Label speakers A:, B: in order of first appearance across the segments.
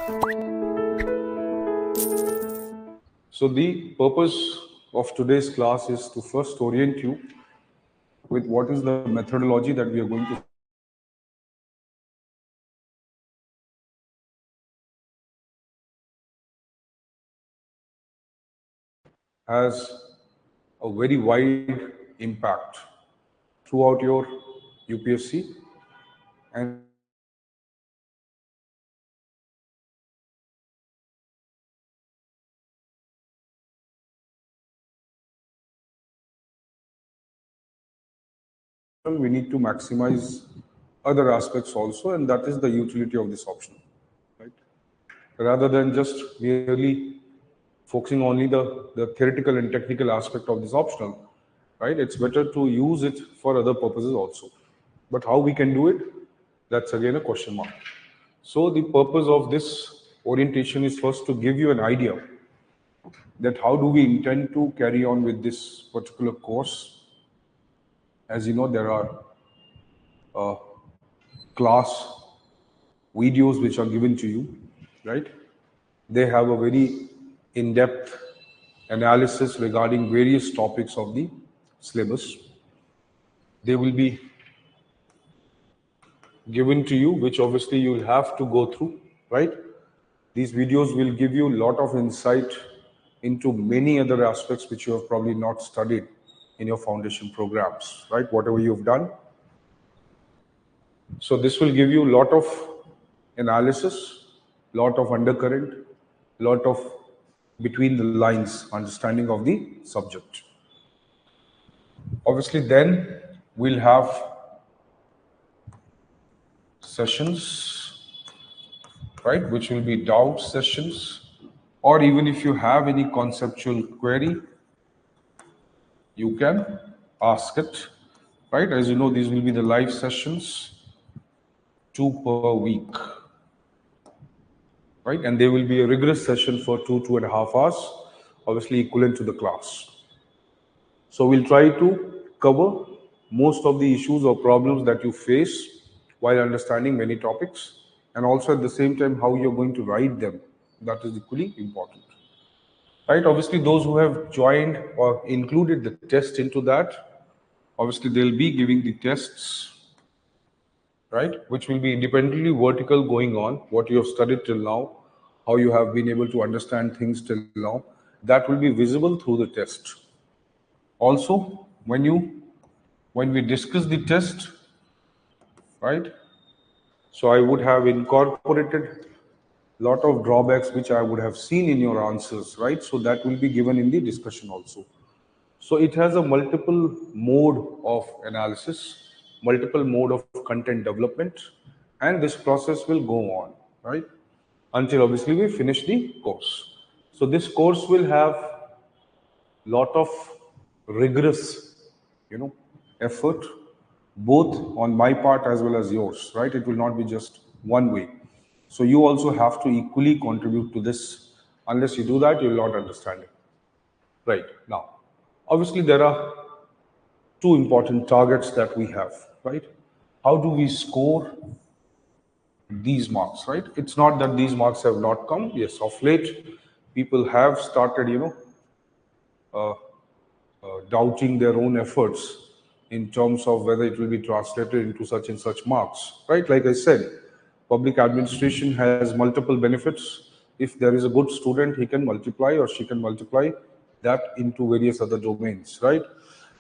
A: So the purpose of today's class is to first orient you with what is the methodology that we are going to has a very wide impact throughout your UPSC, and we need to maximize other aspects also, and that is the utility of this option, right? Rather than just merely focusing only the theoretical and technical aspect of this optional, right? It's better to use it for other purposes also. But how we can do it, that's again a question mark. So the purpose of this orientation is first to give you an idea that how do we intend to carry on with this particular course. As you know, there are class videos which are given to you, right? They have a very in-depth analysis regarding various topics of the syllabus. They will be given to you, which obviously you'll have to go through, right? These videos will give you a lot of insight into many other aspects which you have probably not studied in your foundation programs, right? Whatever you've done. So this will give you a lot of analysis, lot of undercurrent, lot of between the lines understanding of the subject. Obviously, then we'll have sessions, right, which will be doubt sessions, or even if you have any conceptual query, you can ask it, right? As you know, these will be the live sessions, 2 per week, right? And there will be a rigorous session for 2.5 hours, obviously equivalent to the class. So we'll try to cover most of the issues or problems that you face while understanding many topics, and also at the same time how you're going to write them. That is equally important. Right? Obviously, those who have joined or included the test into that, obviously they'll be giving the tests, right, which will be independently vertical going on, what you have studied till now, how you have been able to understand things till now, that will be visible through the test. Also, when we discuss the test, right, so I would have incorporated a lot of drawbacks which I would have seen in your answers, right? So that will be given in the discussion also. So it has a multiple mode of analysis, multiple mode of content development, and this process will go on, right? Until obviously we finish the course. So this course will have lot of rigorous, effort, both on my part as well as yours, right? It will not be just one way. So you also have to equally contribute to this. Unless you do that, you will not understand it. Right. Now, obviously there are two important targets that we have, right? How do we score these marks, right? It's not that these marks have not come. Yes, of late, people have started, doubting their own efforts in terms of whether it will be translated into such and such marks, right? Like I said, public administration has multiple benefits. If there is a good student, he can multiply or she can multiply that into various other domains, right?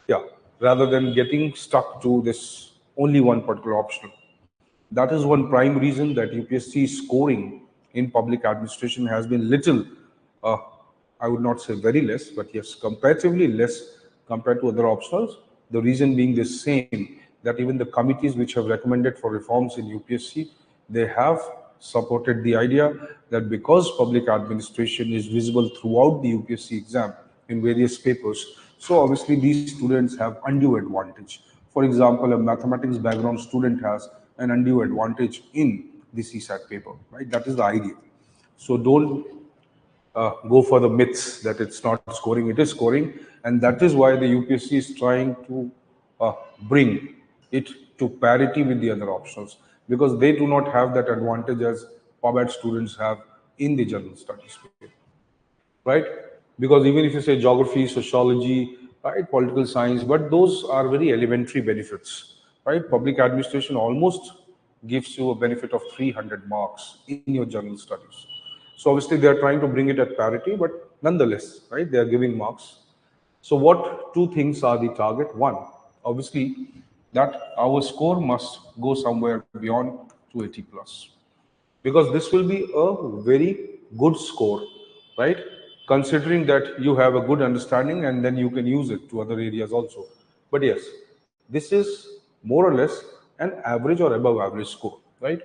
A: Yeah, rather than getting stuck to this only one particular option. That is one prime reason that UPSC scoring in public administration has been little, uh, I would not say very less, but yes, comparatively less compared to other optionals. The reason being the same, that even the committees which have recommended for reforms in UPSC, they have supported the idea that because public administration is visible throughout the UPSC exam in various papers, so obviously these students have undue advantage. For example, a mathematics background student has an undue advantage in the CSAT paper, right? That is the idea. So don't go for the myths that it's not scoring, it is scoring. And that is why the UPSC is trying to bring it to parity with the other options, because they do not have that advantage as PubAd students have in the general studies paper, right? Because even if you say geography, sociology, right, political science, but those are very elementary benefits, right? Public administration almost gives you a benefit of 300 marks in your general studies. So obviously they are trying to bring it at parity, but nonetheless, right, they are giving marks. So what two things are the target? One, obviously, that our score must go somewhere beyond 280 plus, because this will be a very good score, right? Considering that you have a good understanding and then you can use it to other areas also. But yes, this is more or less an average or above average score, right?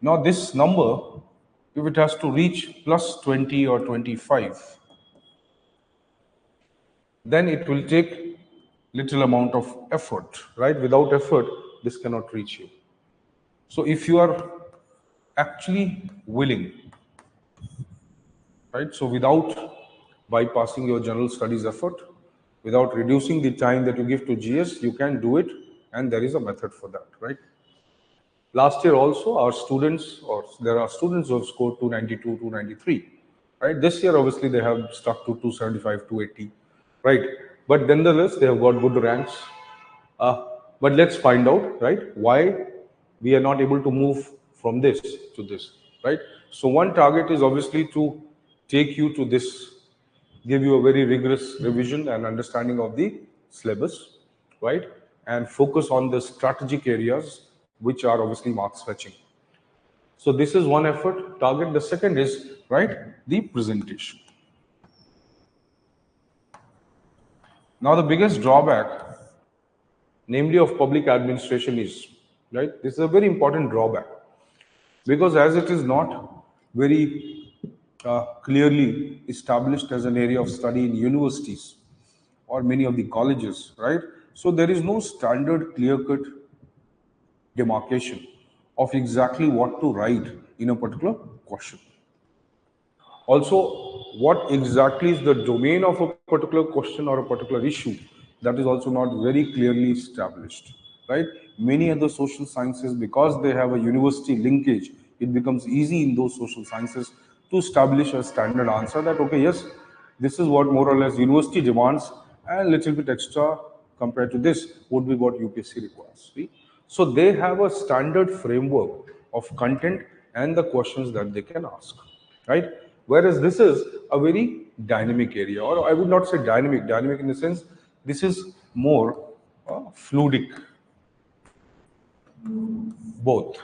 A: Now, this number, if it has to reach plus 20 or 25, then it will take little amount of effort, right? Without effort, this cannot reach you. So if you are actually willing, right? So without bypassing your general studies effort, without reducing the time that you give to GS, you can do it, and there is a method for that, right? Last year also, our students, or there are students who have scored 292, 293, right? This year, obviously, they have stuck to 275, 280, right? But nonetheless, they have got good ranks. Uh, but let's find out, right, why we are not able to move from this to this, right? So one target is obviously to take you to this, give you a very rigorous revision and understanding of the syllabus, right? And focus on the strategic areas which are obviously marks fetching. So this is one effort target. The second is, right, the presentation. Now the biggest drawback, namely of public administration, is, right, this is a very important drawback, because as it is not very clearly established as an area of study in universities or many of the colleges, right? So there is no standard clear-cut demarcation of exactly what to write in a particular question. Also, what exactly is the domain of a particular question or a particular issue, that is also not very clearly established, right? Many other social sciences, because they have a university linkage, it becomes easy in those social sciences to establish a standard answer that, okay, yes, this is what more or less university demands, and a little bit extra compared to this would be what UPSC requires. See? So they have a standard framework of content and the questions that they can ask, right? Whereas this is a very dynamic area, or I would not say dynamic in the sense, this is more fluidic, both.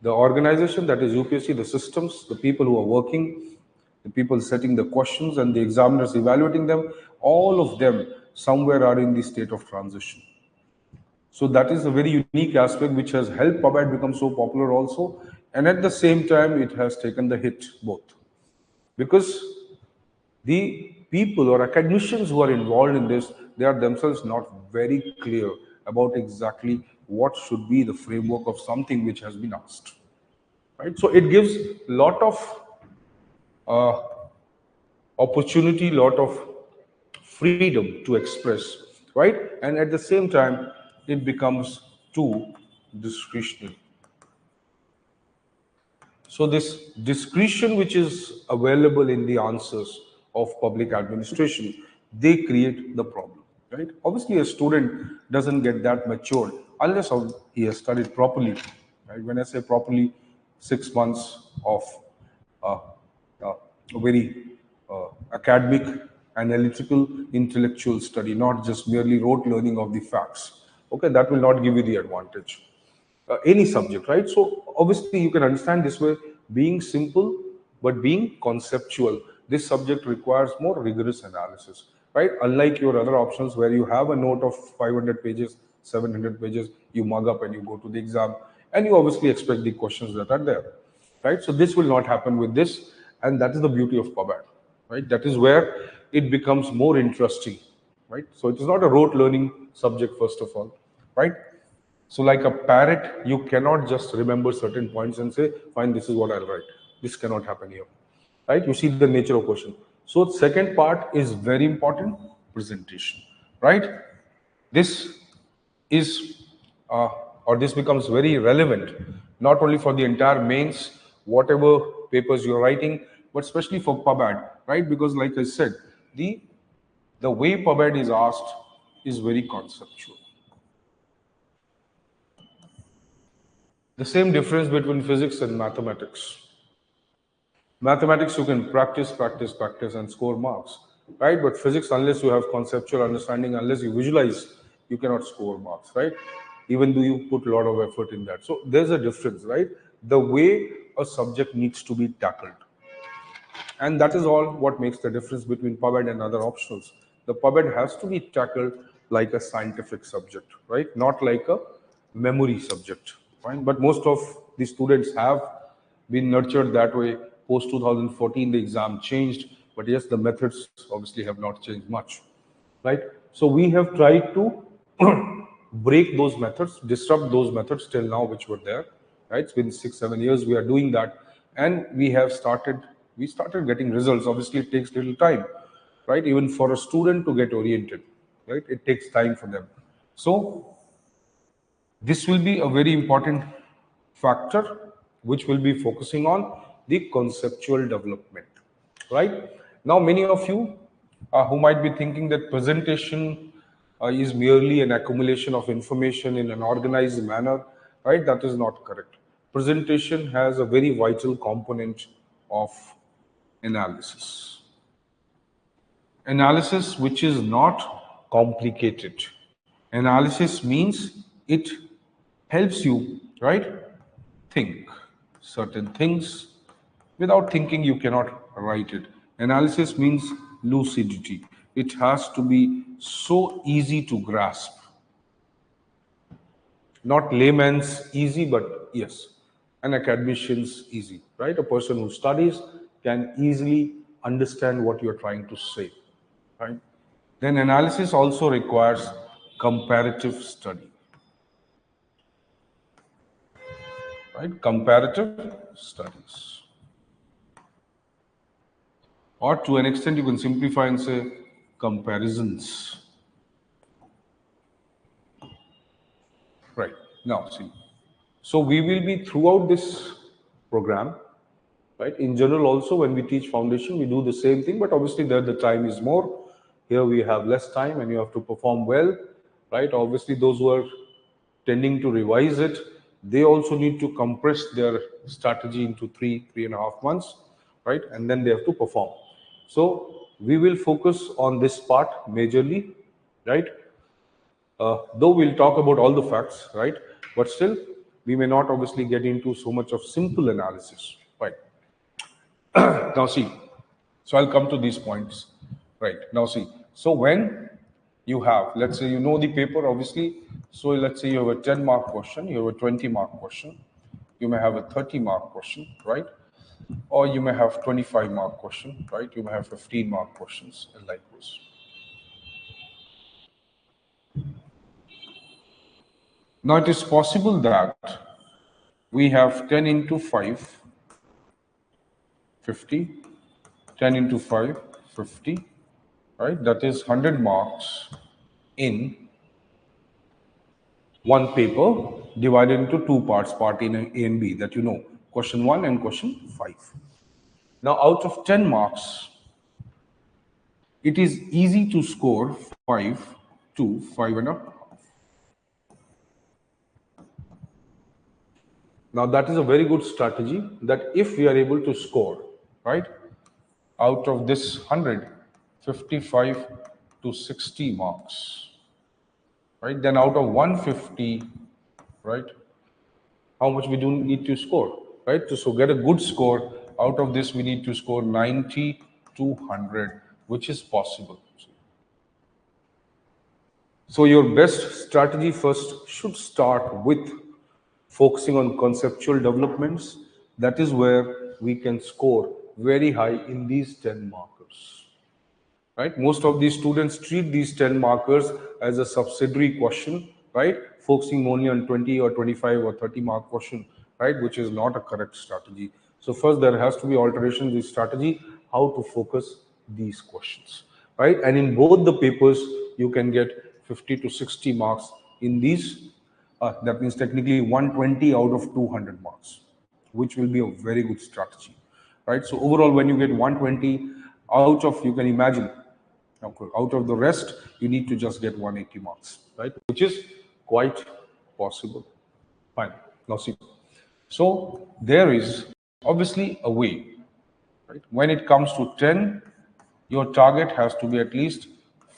A: The organization, that is UPSC, the systems, the people who are working, the people setting the questions, and the examiners evaluating them, all of them somewhere are in the state of transition. So that is a very unique aspect which has helped Pud Ad become so popular also. And at the same time, it has taken the hit both. Because the people or academicians who are involved in this, they are themselves not very clear about exactly what should be the framework of something which has been asked. Right? So it gives a lot of uh, opportunity, lot of freedom to express, right? And at the same time, it becomes too discretionary. So this discretion which is available in the answers of public administration, they create the problem, right? Obviously, a student doesn't get that matured unless he has studied properly, right? When I say properly, 6 months of uh, uh, a very academic, analytical, intellectual study, not just merely rote learning of the facts. Okay, that will not give you the advantage. Any subject, right? So obviously you can understand this way, being simple but being conceptual. This subject requires more rigorous analysis, right? Unlike your other options where you have a note of 500 pages, 700 pages, you mug up and you go to the exam, and you obviously expect the questions that are there, right? So this will not happen with this, and that is the beauty of Pud Ad, right? That is where it becomes more interesting, right? So it is not a rote learning subject, first of all, right? So like a parrot, you cannot just remember certain points and say, fine, this is what I'll write. This cannot happen here, right? You see the nature of question. So second part is very important, presentation, right? This is, uh, or this becomes very relevant, not only for the entire mains, whatever papers you're writing, but especially for Pub Ad, right? Because like I said, the way Pub Ad is asked is very conceptual. The same difference between physics and mathematics. Mathematics, you can practice, practice, practice and score marks, right? But physics, unless you have conceptual understanding, unless you visualize, you cannot score marks, right? Even though you put a lot of effort in that. So there's a difference, right? The way a subject needs to be tackled. And that is all what makes the difference between Pub Ed and other optionals. The Pub Ed has to be tackled like a scientific subject, right? Not like a memory subject, right? But most of the students have been nurtured that way. Post 2014, the exam changed, but yes, the methods obviously have not changed much, right? So we have tried to break those methods, disrupt those methods till now, which were there, right? It's been 6-7 years we are doing that, and we started getting results. Obviously, it takes little time, right? Even for a student to get oriented, right? It takes time for them. So this will be a very important factor which will be focusing on the conceptual development, right? Now, many of you who might be thinking that presentation is merely an accumulation of information in an organized manner, right? That is not correct. Presentation has a very vital component of analysis. Analysis which is not complicated. Analysis means it helps you, right? Think certain things. Without thinking, you cannot write it. Analysis means lucidity. It has to be so easy to grasp. Not layman's easy, but yes, an academician's easy, right? A person who studies can easily understand what you're trying to say, right? Then analysis also requires comparative study, right? Comparative studies. Or to an extent, you can simplify and say comparisons. Right. Now, see. So we will be throughout this program, right? In general, also when we teach foundation, we do the same thing, but obviously there the time is more. Here we have less time and you have to perform well, right? Obviously, those who are tending to revise it, they also need to compress their strategy into 3.5 months, right? And then they have to perform. So we will focus on this part majorly, right? Though we'll talk about all the facts, right? But still, we may not obviously get into so much of simple analysis, right? Now see, so I'll come to these points, right? Now see, so when you have, let's say you know the paper, obviously, so let's say you have a 10-mark question, you have a 20-mark question, you may have a 30-mark question, right? Or you may have 25-mark question, right? You may have 15-mark questions, and likewise. Now it is possible that we have 10 into 5, 50, 10 into 5, 50, right? That is 100 marks in one paper divided into two parts, part A and B, that you know, question 1 and question 5. Now out of 10 marks, it is easy to score 5 to 5.5. Now that is a very good strategy, that if we are able to score, right, out of this 100, 55 to 60 marks, right, then out of 150, right, how much we do need to score, right? So get a good score, out of this we need to score 90 to 100, which is possible. So your best strategy first should start with focusing on conceptual developments. That is where we can score very high in these 10 markers, right? Most of these students treat these 10 markers as a subsidiary question, right? Focusing only on 20 or 25 or 30-mark question, right? Which is not a correct strategy. So first there has to be alteration in the strategy, how to focus these questions, right? And in both the papers, you can get 50 to 60 marks in these. That means technically 120 out of 200 marks, which will be a very good strategy. right? So overall, when you get 120 out of, you can imagine, okay, out of the rest, you need to just get 180 marks, right? Which is quite possible. Fine. Now see. So there is obviously a way, right? When it comes to 10, your target has to be at least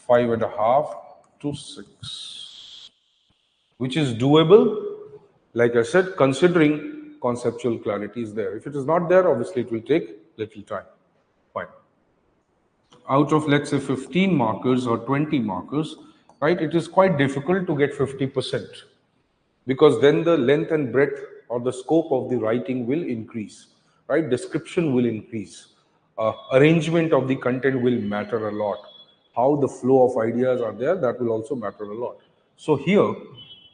A: 5.5 to 6, which is doable. Like I said, considering conceptual clarity is there. If it is not there, obviously it will take little time. Fine. Out of, let's say, 15 markers or 20 markers, right, it is quite difficult to get 50%, because then the length and breadth or the scope of the writing will increase, right? Description will increase. Arrangement of the content will matter a lot. How the flow of ideas are there, that will also matter a lot. So here,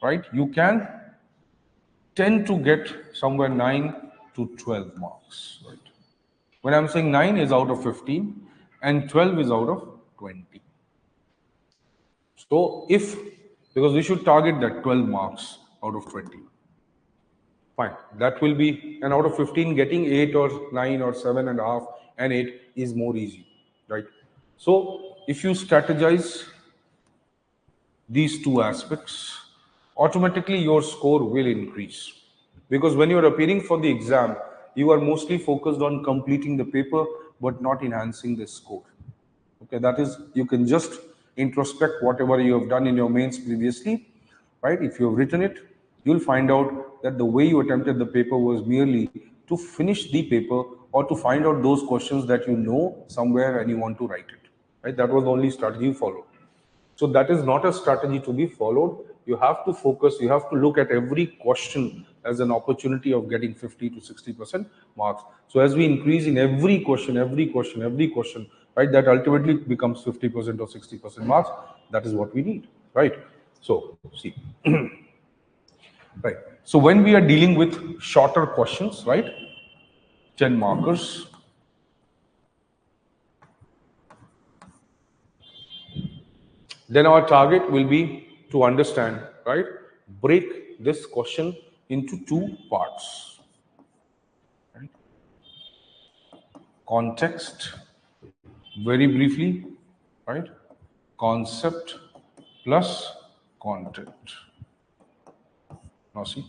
A: right, you can tend to get somewhere 9 to 12 marks, right? When I'm saying 9 is out of 15 and 12 is out of 20. So because we should target that 12 marks out of 20. Fine, that will be, and out of 15, getting 8 or 9 or 7.5 and 8 is more easy, right? So if you strategize these two aspects, automatically your score will increase. Because when you are appearing for the exam, you are mostly focused on completing the paper, but not enhancing the score. Okay, that is, you can just introspect whatever you have done in your mains previously, right? If you have written it, you'll find out that the way you attempted the paper was merely to finish the paper or to find out those questions that you know somewhere and you want to write it, right? That was the only strategy you followed. So that is not a strategy to be followed. You have to focus, you have to look at every question as an opportunity of getting 50 to 60% marks. So as we increase in every question, right, that ultimately becomes 50% or 60% marks. That is what we need, right? So see, right. So when we are dealing with shorter questions, right, 10 markers, then our target will be to understand, right, break this question into two parts, right? Context, very briefly, right? Concept plus content. Now see,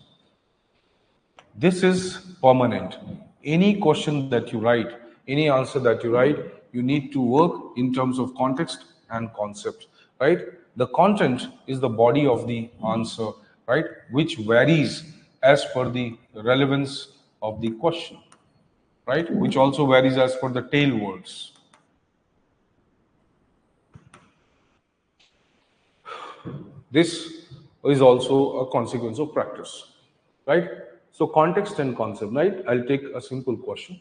A: this is permanent. Any question that you write, any answer that you write, you need to work in terms of context and concept, right? The content is the body of the answer, right? Which varies as per the relevance of the question, right? Which also varies as per the tail words. This is also a consequence of practice, right? So context and concept, right? I'll take a simple question.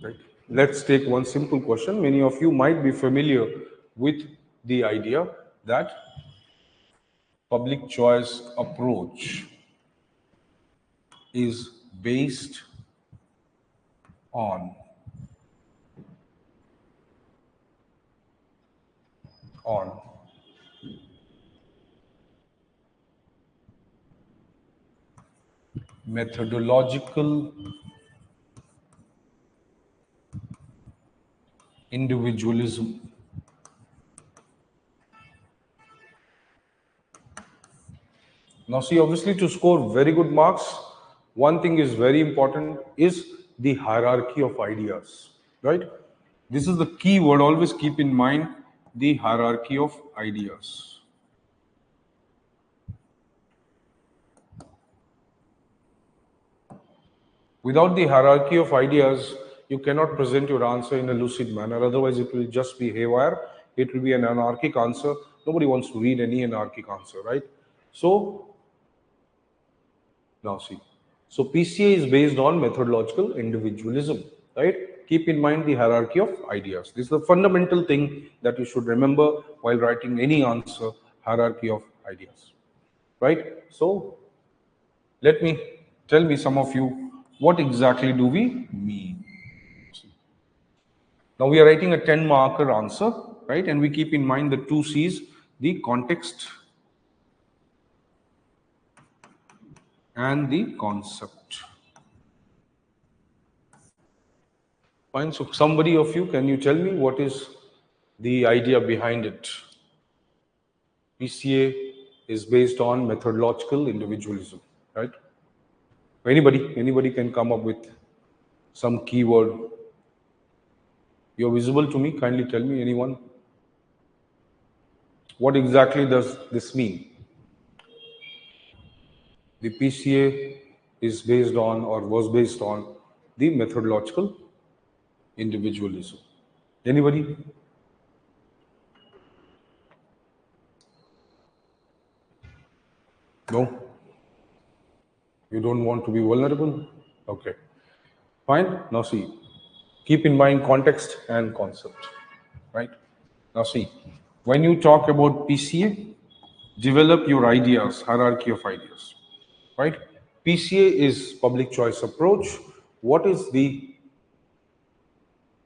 A: Right. Let's take one simple question. Many of you might be familiar with the idea that public choice approach is based on methodological individualism. Now see, obviously to score very good marks, one thing is very important is the hierarchy of ideas, right? This is the key word. Always keep in mind the hierarchy of ideas. Without the hierarchy of ideas, you cannot present your answer in a lucid manner. Otherwise, it will just be haywire. It will be an anarchic answer. Nobody wants to read any anarchic answer, right? So, now see. So, PCA is based on methodological individualism, right? Keep in mind the hierarchy of ideas. This is the fundamental thing that you should remember while writing any answer, hierarchy of ideas, right? So, tell me some of you, what exactly do we mean? Now we are writing a 10 marker answer, right? And we keep in mind the two C's, the context and the concept. Fine. So somebody of you, can you tell me what is the idea behind it? PCA is based on methodological individualism, right? Anybody can come up with some keyword. You're visible to me. Kindly tell me, anyone. What exactly does this mean? The PCA is based on or was based on the methodological individualism. Anybody? No? You don't want to be vulnerable? Okay. Fine. Now see, keep in mind context and concept, right? Now see, when you talk about PCA, develop your ideas, hierarchy of ideas, right? PCA is public choice approach. What is the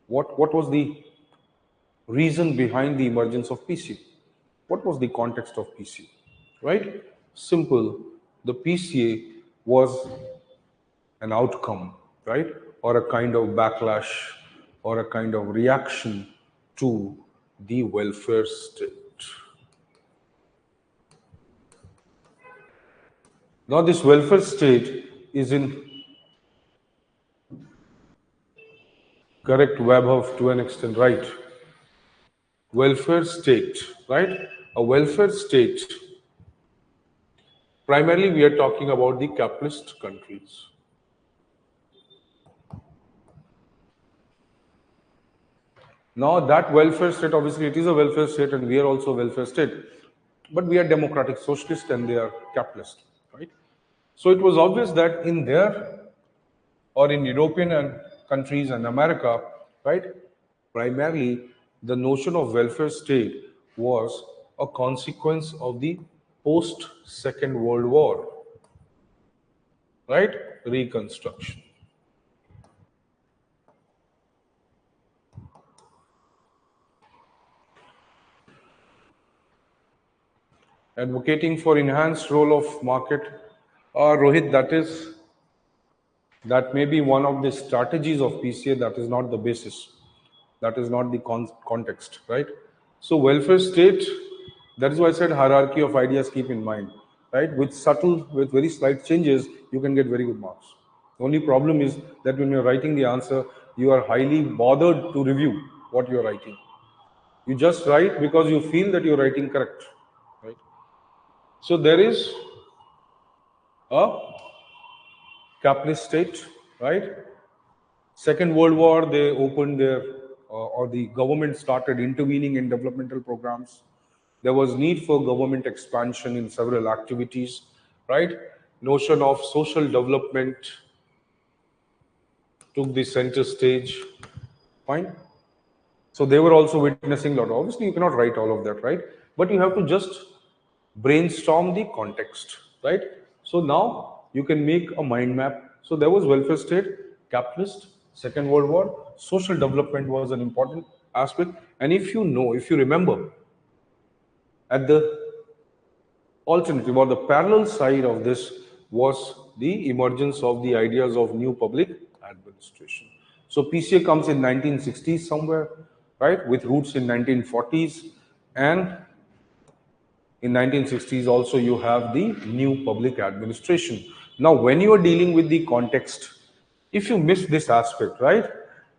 A: what was the reason behind the emergence of PCA? What was the context of PCA? Right? Simple. The PCA was an outcome, right? Or a kind of backlash or a kind of reaction to the welfare state. Now, this welfare state is in correct web of to an extent, right? Welfare state, right? A welfare state, primarily we are talking about the capitalist countries. Now that welfare state, obviously it is a welfare state and we are also a welfare state, but we are democratic socialist and they are capitalist, right? So it was obvious that in their or in European and countries and America, right, primarily the notion of welfare state was a consequence of the post Second World War, right? Reconstruction. Advocating for enhanced role of market, Rohit, that may be one of the strategies of PCA. That is not the basis. That is not the context, right? So welfare state, that is why I said hierarchy of ideas, keep in mind, right? With very slight changes, you can get very good marks. The only problem is that when you're writing the answer, you are highly bothered to review what you're writing. You just write because you feel that you're writing correct, right? So there is a capitalist state, right? Second World War, they opened their, or the government started intervening in developmental programs. There was need for government expansion in several activities, right? Notion of social development took the center stage. Fine. So they were also witnessing a lot. Obviously, you cannot write all of that, right? But you have to just brainstorm the context, right? So now you can make a mind map. So there was welfare state, capitalist, Second World War, social development was an important aspect. And if you know, if you remember, at the alternative or the parallel side of this was the emergence of the ideas of new public administration. So PCA comes in 1960s somewhere, right, with roots in 1940s, and in 1960s also you have the new public administration. Now when you are dealing with the context, if you miss this aspect, right,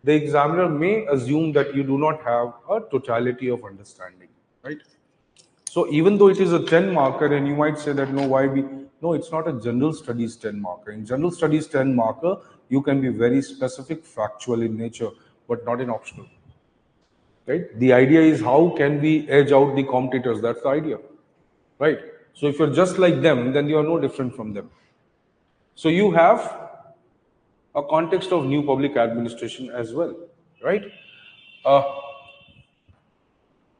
A: the examiner may assume that you do not have a totality of understanding, right? So even though it is a 10 marker and you might say that no, why we, no, it's not a general studies 10 marker. In general studies 10 marker, you can be very specific, factual in nature, but not in optional, right? The idea is how can we edge out the competitors? That's the idea, right? So if you're just like them, then you are no different from them. So you have a context of new public administration as well, right? Uh,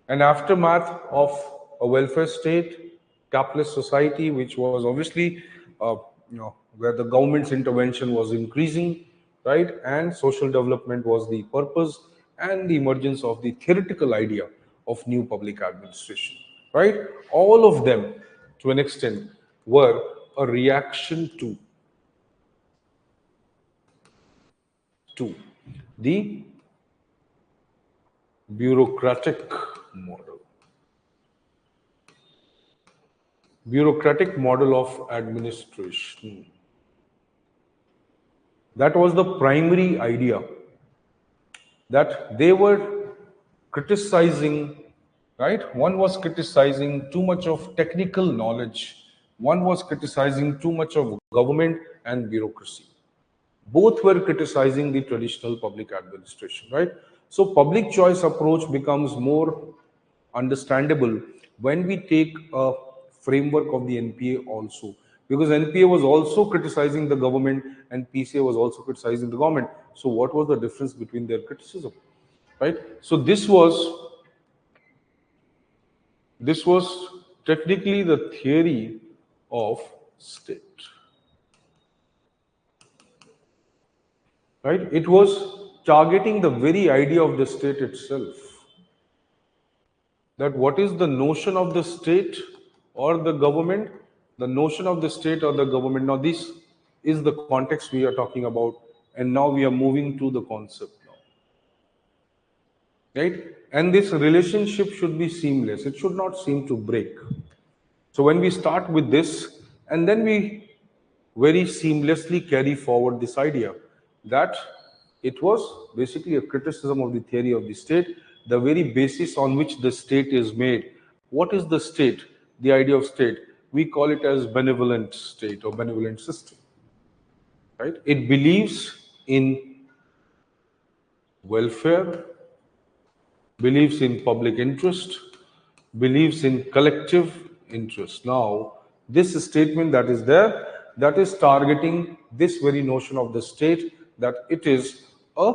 A: an aftermath of a welfare state, capitalist society, which was obviously, where the government's intervention was increasing, right? And social development was the purpose, and the emergence of the theoretical idea of new public administration, right? All of them, to an extent, were a reaction to the Bureaucratic model. Bureaucratic model of administration. That was the primary idea, that they were criticizing, right? One was criticizing too much of technical knowledge, one was criticizing too much of government and bureaucracy. Both were criticizing the traditional public administration, right? So public choice approach becomes more understandable when we take a framework of the NPA also, because NPA was also criticizing the government and PCA was also criticizing the government. So what was the difference between their criticism, right? So this was technically the theory of state, right? It was targeting the very idea of the state itself, that what is the notion of the state or the government, the notion of the state or the government. Now this is the context we are talking about, and now we are moving to the concept now, right? And this relationship should be seamless, it should not seem to break. So when we start with this, and then we very seamlessly carry forward this idea that it was basically a criticism of the theory of the state, the very basis on which the state is made. What is the state? The idea of state, we call it as benevolent state or benevolent system, right? It believes in welfare, believes in public interest, believes in collective interest. Now, this statement that is there, that is targeting this very notion of the state, that it is a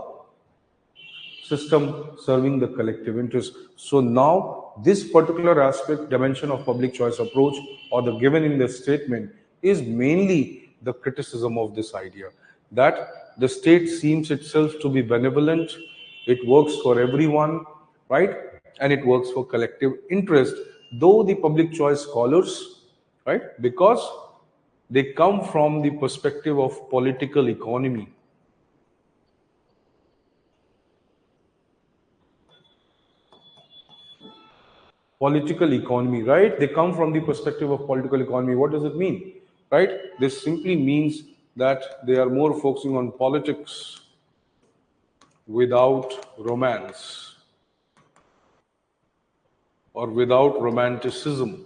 A: system serving the collective interest. So now, this particular aspect, dimension of public choice approach, or the given in the statement, is mainly the criticism of this idea that the state seems itself to be benevolent, it works for everyone, right? And it works for collective interest. Though the public choice scholars, right, because they come from the perspective of political economy, right? They come from the perspective of political economy. What does it mean, right? This simply means that they are more focusing on politics without romance or without romanticism.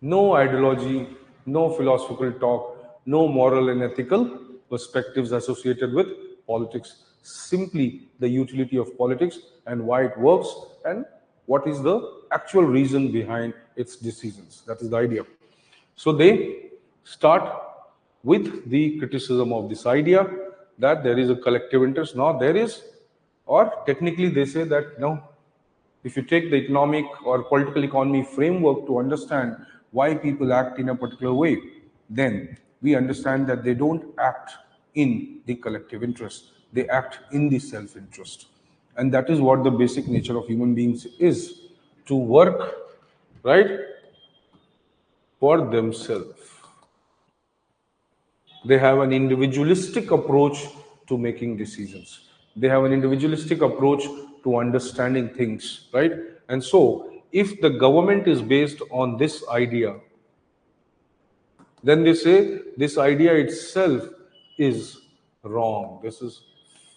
A: No ideology, no philosophical talk, no moral and ethical perspectives associated with politics. Simply the utility of politics and why it works and what is the actual reason behind its decisions. That is the idea. So they start with the criticism of this idea that there is a collective interest. Now there is, or technically they say that no, if you take the economic or political economy framework to understand why people act in a particular way, then we understand that they don't act in the collective interest, they act in the self interest. And that is what the basic nature of human beings is, to work, right, for themselves. They have an individualistic approach to making decisions. They have an individualistic approach to understanding things, right? And so, if the government is based on this idea, then they say this idea itself is wrong. This is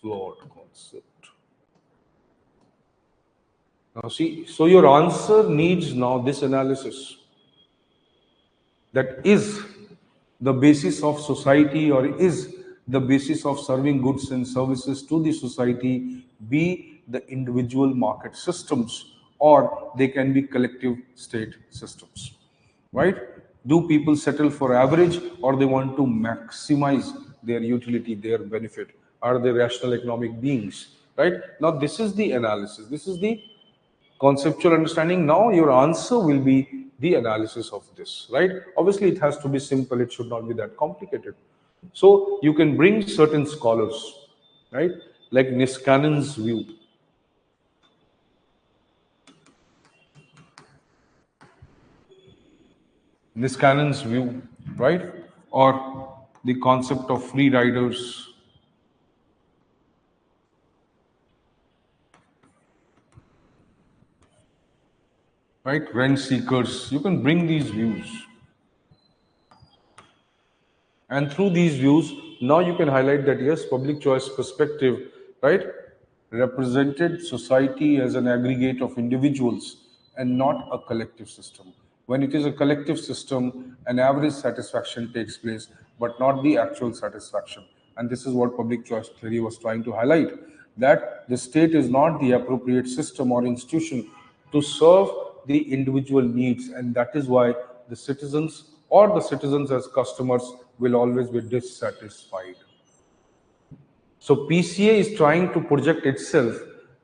A: flawed concept. Now, see, so your answer needs now this analysis, that is the basis of society or is the basis of serving goods and services to the society be the individual market systems, or they can be collective state systems, right? Do people settle for average or they want to maximize their utility, their benefit? Are they rational economic beings, right? Now this is the analysis, this is the conceptual understanding. Now your answer will be the analysis of this, right? Obviously it has to be simple, it should not be that complicated. So you can bring certain scholars, right, like Niskanin's view. Niskanin's view, right? Or the concept of free riders, right? Rent seekers. You can bring these views. And through these views, now you can highlight that yes, public choice perspective, right, represented society as an aggregate of individuals and not a collective system. When it is a collective system, an average satisfaction takes place, but not the actual satisfaction. And this is what public choice theory was trying to highlight, that the state is not the appropriate system or institution to serve the individual needs, and that is why the citizens or the citizens as customers will always be dissatisfied. So PCA is trying to project itself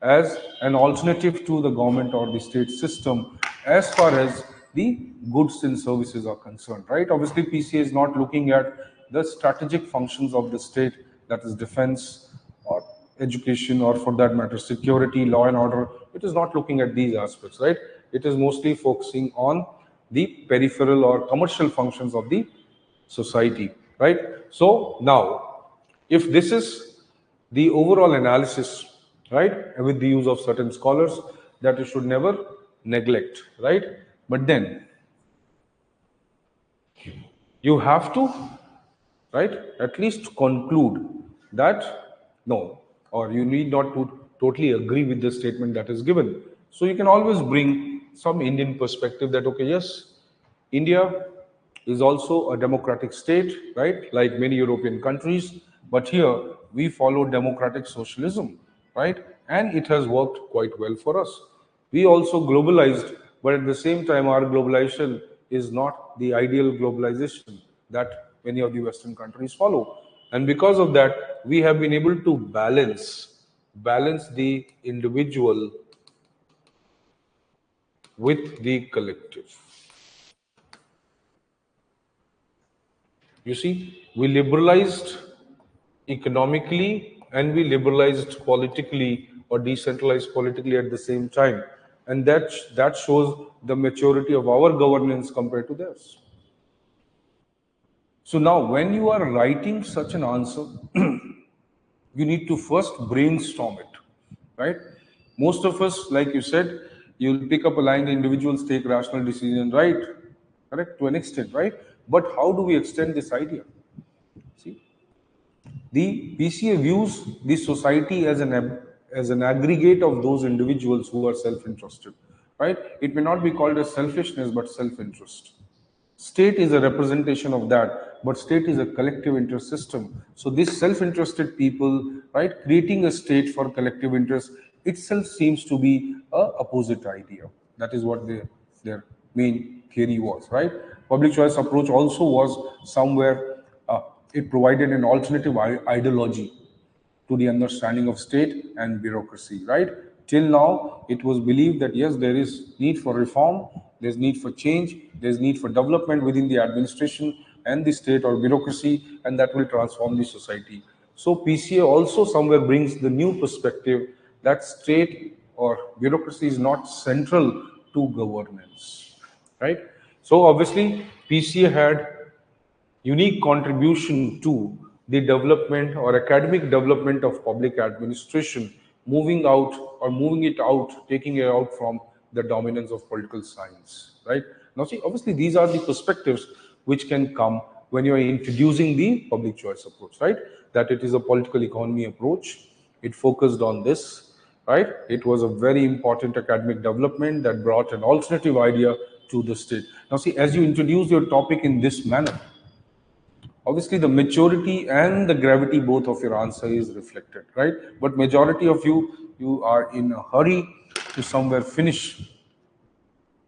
A: as an alternative to the government or the state system as far as the goods and services are concerned, right? Obviously, PCA is not looking at the strategic functions of the state, that is defense or education, or for that matter, security, law and order. It is not looking at these aspects, right? It is mostly focusing on the peripheral or commercial functions of the society, right? So now, if this is the overall analysis, right, with the use of certain scholars, that you should never neglect, right? But then you have to, right, at least conclude that no, or you need not to totally agree with the statement that is given. So you can always bring some Indian perspective that okay, yes, India is also a democratic state, right, like many European countries, but here we follow democratic socialism, right, and it has worked quite well for us. We also globalized, but at the same time, our globalization is not the ideal globalization that many of the Western countries follow. And because of that, we have been able to balance the individual with the collective. You see, we liberalized economically and we liberalized politically or decentralized politically at the same time. And that shows the maturity of our governance compared to theirs. So now, when you are writing such an answer, you need to first brainstorm it, right? Most of us, like you said, you'll pick up a line, individuals take rational decision, right? Correct, to an extent, right? But how do we extend this idea? See, the PCA views the society as an aggregate of those individuals who are self-interested, right? It may not be called as selfishness, but self-interest. State is a representation of that, but state is a collective interest system. So this self-interested people, right, creating a state for collective interest itself seems to be a opposite idea. That is what their main theory was, right? Public choice approach also was somewhere it provided an alternative ideology to the understanding of state and bureaucracy, right? Till now, it was believed that yes, there is need for reform, there's need for change, there's need for development within the administration and the state or bureaucracy, and that will transform the society. So PCA also somewhere brings the new perspective that state or bureaucracy is not central to governance, right? So obviously, PCA had unique contribution to the development or academic development of public administration, moving out or moving it out, taking it out from the dominance of political science, right? Now, see, obviously, these are the perspectives which can come when you are introducing the public choice approach, right? That it is a political economy approach. It focused on this, right? It was a very important academic development that brought an alternative idea to the state. Now, see, as you introduce your topic in this manner, obviously the maturity and the gravity both of your answer is reflected, right? But majority of you are in a hurry to somewhere finish,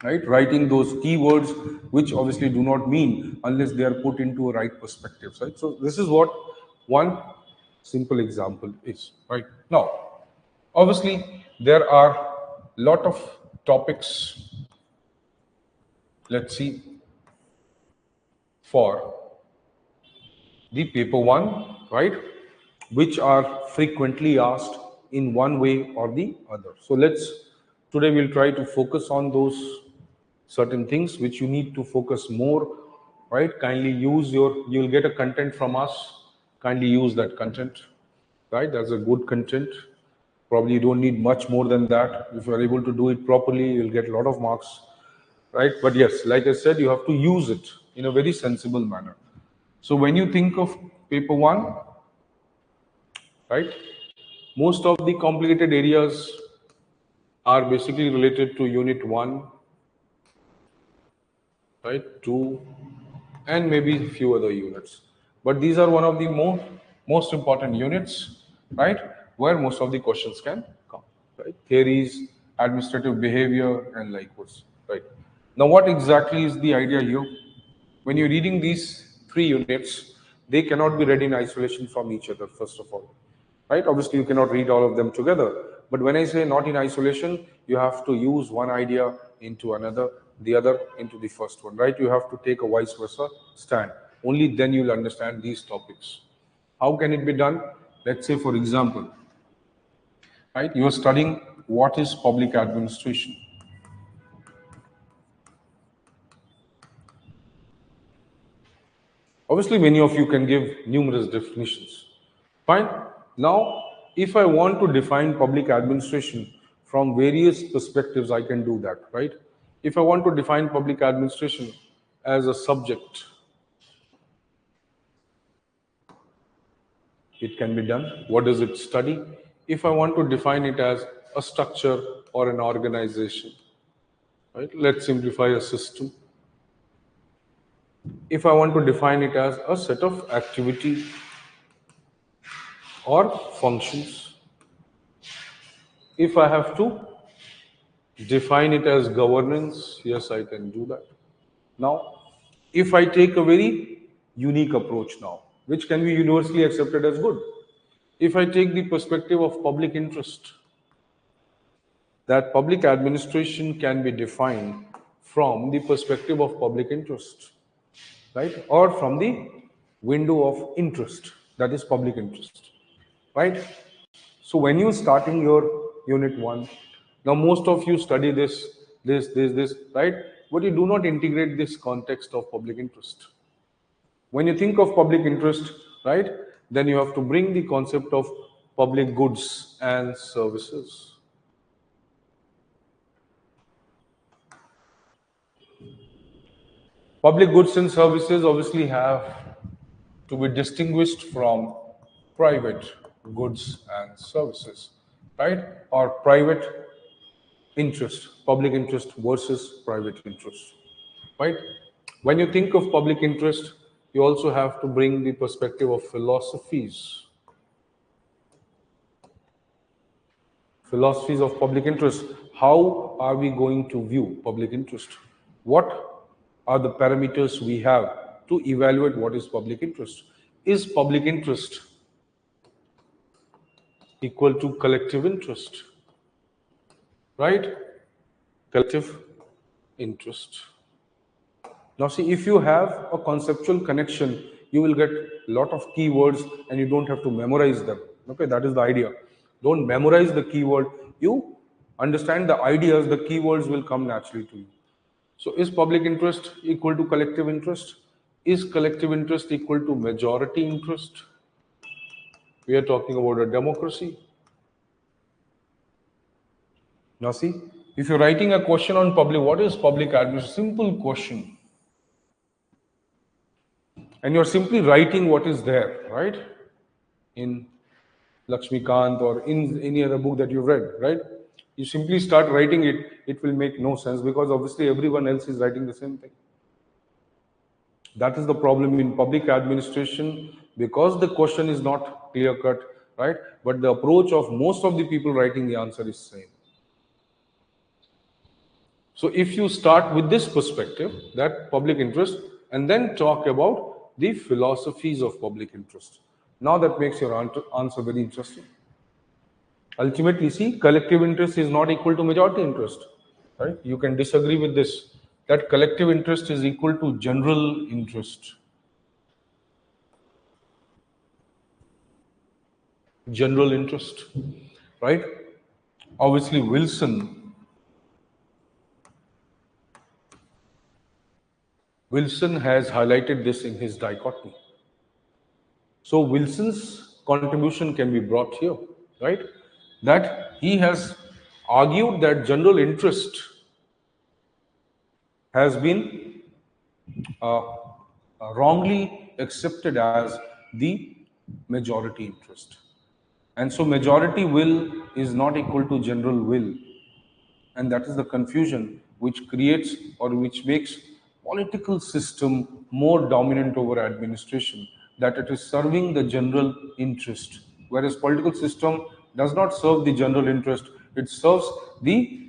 A: right, writing those keywords which obviously do not mean unless they are put into a right perspective, right? So this is what one simple example is, right? Now, obviously there are lot of topics, let's see, for the paper one, right, which are frequently asked in one way or the other. So today we'll try to focus on those certain things which you need to focus more, right? Kindly you'll get a content from us. Kindly use that content, right? That's a good content. Probably you don't need much more than that. If you're able to do it properly, you'll get a lot of marks. right? But yes, like I said, you have to use it in a very sensible manner. So when you think of paper one, right, most of the complicated areas are basically related to unit one, right, two, and maybe a few other units. But these are one of the most important units, right, where most of the questions can come, right? Theories, administrative behavior, and likewise, right? Now, what exactly is the idea here? When you're reading these three units, they cannot be read in isolation from each other, first of all, right? Obviously, you cannot read all of them together. But when I say not in isolation, you have to use one idea into another, the other into the first one, right? You have to take a vice versa stand. Only then you'll understand these topics. How can it be done? Let's say, for example, right, you're studying what is public administration. Obviously, many of you can give numerous definitions. Fine. Now, if I want to define public administration from various perspectives, I can do that, right? If I want to define public administration as a subject, it can be done. What does it study? If I want to define it as a structure or an organization, right? Let's simplify a system. If I want to define it as a set of activity or functions, if I have to define it as governance, yes, I can do that. Now, if I take a very unique approach now, which can be universally accepted as good, if I take the perspective of public interest, that public administration can be defined from the perspective of public interest, right? Or from the window of interest, that is public interest, right? So when you starting your unit one, now most of you study this, right? But you do not integrate this context of public interest. When you think of public interest, right, then you have to bring the concept of public goods and services. Public goods and services obviously have to be distinguished from private goods and services, right? Or private interest, public interest versus private interest, right? When you think of public interest, you also have to bring the perspective of philosophies. Philosophies of public interest. How are we going to view public interest? What are the parameters we have to evaluate what is public interest? Is public interest equal to collective interest? Right? Collective interest. Now see, if you have a conceptual connection, you will get a lot of keywords and you don't have to memorize them. Okay, that is the idea. Don't memorize the keyword. You understand the ideas, the keywords will come naturally to you. So is public interest equal to collective interest? Is collective interest equal to majority interest? We are talking about a democracy. Now see, if you're writing a question on public, what is public administration? Simple question. And you're simply writing what is there, right? In Lakshmikant or in any other book that you've read, right? You simply start writing it, it will make no sense because obviously everyone else is writing the same thing. That is the problem in public administration because the question is not clear cut, right? But the approach of most of the people writing the answer is same. So if you start with this perspective, that public interest, and then talk about the philosophies of public interest. Now that makes your answer very interesting. Ultimately, see, collective interest is not equal to majority interest, right? You can disagree with this, that collective interest is equal to general interest. General interest, right? Obviously, Wilson has highlighted this in his dichotomy. So Wilson's contribution can be brought here, right? That he has argued that general interest has been wrongly accepted as the majority interest. And so majority will is not equal to general will. And that is the confusion which creates or which makes political system more dominant over administration, that it is serving the general interest, whereas political system does not serve the general interest, it serves the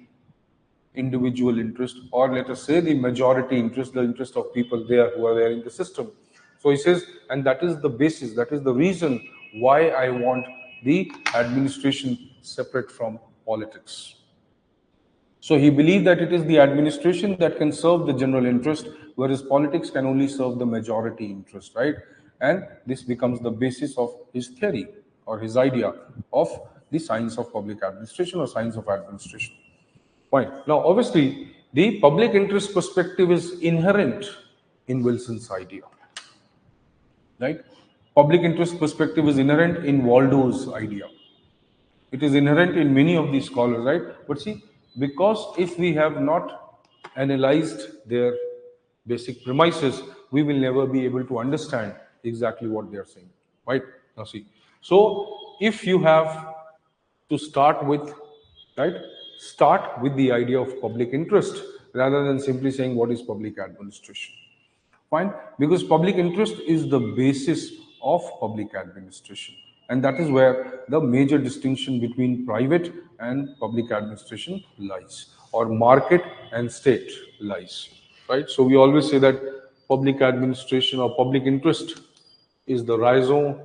A: individual interest, or let us say the majority interest, the interest of people there who are there in the system. So he says, and that is the basis, that is the reason why I want the administration separate from politics. So he believed that it is the administration that can serve the general interest, whereas politics can only serve the majority interest, right? And this becomes the basis of his theory or his idea of the science of public administration or science of administration. Fine. Now, obviously, the public interest perspective is inherent in Wilson's idea, right? Public interest perspective is inherent in Waldo's idea. It is inherent in many of these scholars, right? But see, because if we have not analyzed their basic premises, we will never be able to understand exactly what they are saying, right? Now, see, so if you have to start with, right, start with the idea of public interest rather than simply saying what is public administration. Fine, because public interest is the basis of public administration, and that is where the major distinction between private and public administration lies, or market and state lies, right? So we always say that public administration or public interest is the raison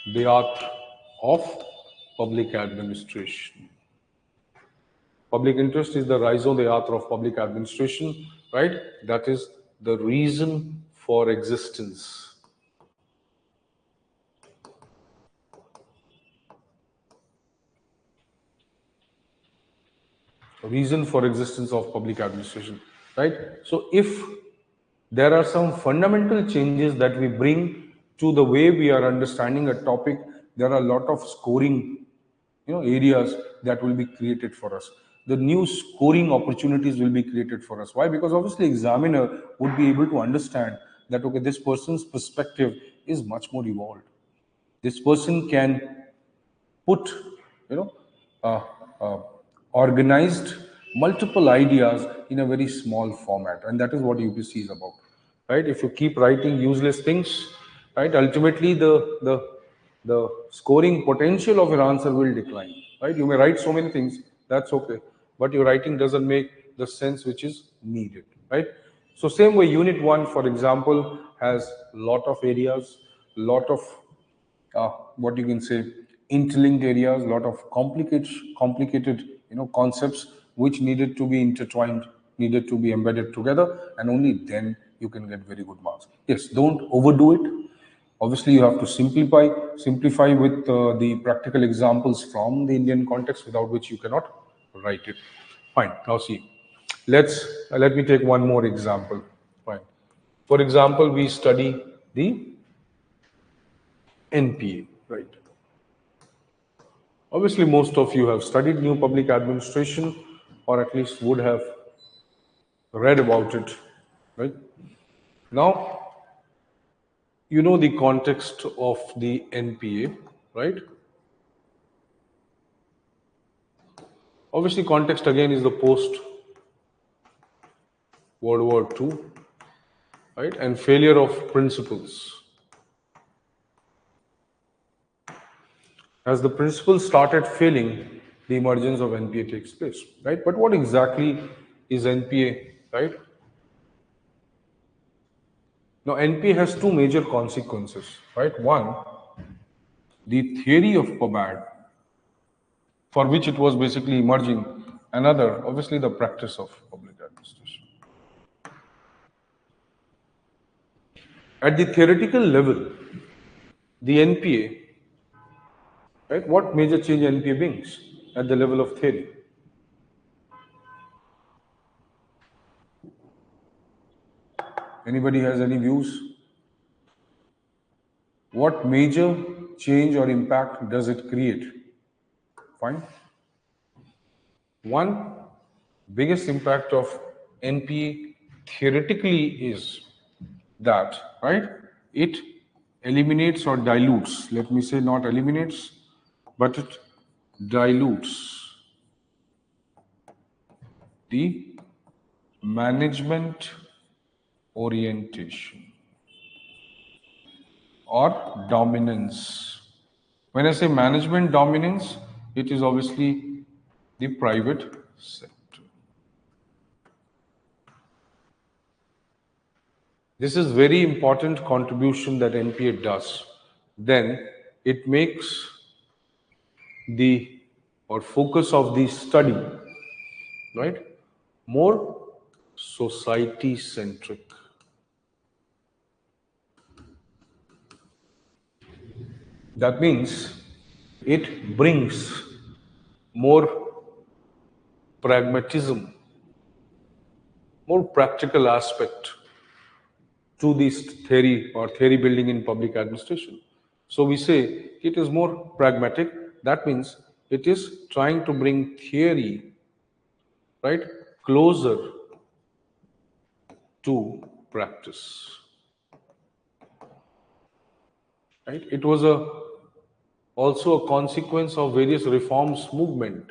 A: d'etre of public administration. Public interest is the raison d'etre of public administration, right? That is the reason for existence. Reason for existence of public administration, right? So if there are some fundamental changes that we bring to the way we are understanding a topic, there are a lot of scoring, areas that will be created for us. The new scoring opportunities will be created for us. Why? Because obviously examiner would be able to understand that, okay, this person's perspective is much more evolved. This person can put, you know, uh, uh, organized multiple ideas in a very small format, and that is what UPC is about, right? If you keep writing useless things, right, ultimately the scoring potential of your answer will decline, right? You may write so many things, that's okay, but your writing doesn't make the sense which is needed, right? So same way, unit 1, for example, has lot of areas, lot of what you can say, interlinked areas, a lot of complicated concepts which needed to be intertwined, needed to be embedded together, and only then you can get very good marks. Yes, don't overdo it. Obviously you have to simplify with the practical examples from the Indian context, without which you cannot write it. Fine. Now see, let me take one more example. Fine. For example, we study the NPA, right? Obviously, most of you have studied new public administration, or at least would have read about it, right? Now, you know the context of the NPA, right? Obviously, context again is the post World War II, right? And failure of principles. As the principles started failing, the emergence of NPA takes place, right? But what exactly is NPA, right? Now, NPA has two major consequences, right? One, the theory of Pud Ad, for which it was basically emerging. Another, obviously, the practice of public administration. At the theoretical level, the NPA, right? What major change NPA brings at the level of theory? Anybody has any views? What major change or impact does it create? Fine. One biggest impact of NPA theoretically is that, right? It eliminates or dilutes, let me say not eliminates, but it dilutes the management orientation or dominance. When I say management dominance, it is obviously the private sector. This is very important contribution that NPA does. Then it makes the or focus of the study, right, more society centric. That means it brings more pragmatism, more practical aspect to this theory or theory building in public administration. So we say it is more pragmatic. That means it is trying to bring theory, right, closer to practice. Right? It was also a consequence of various reforms movement.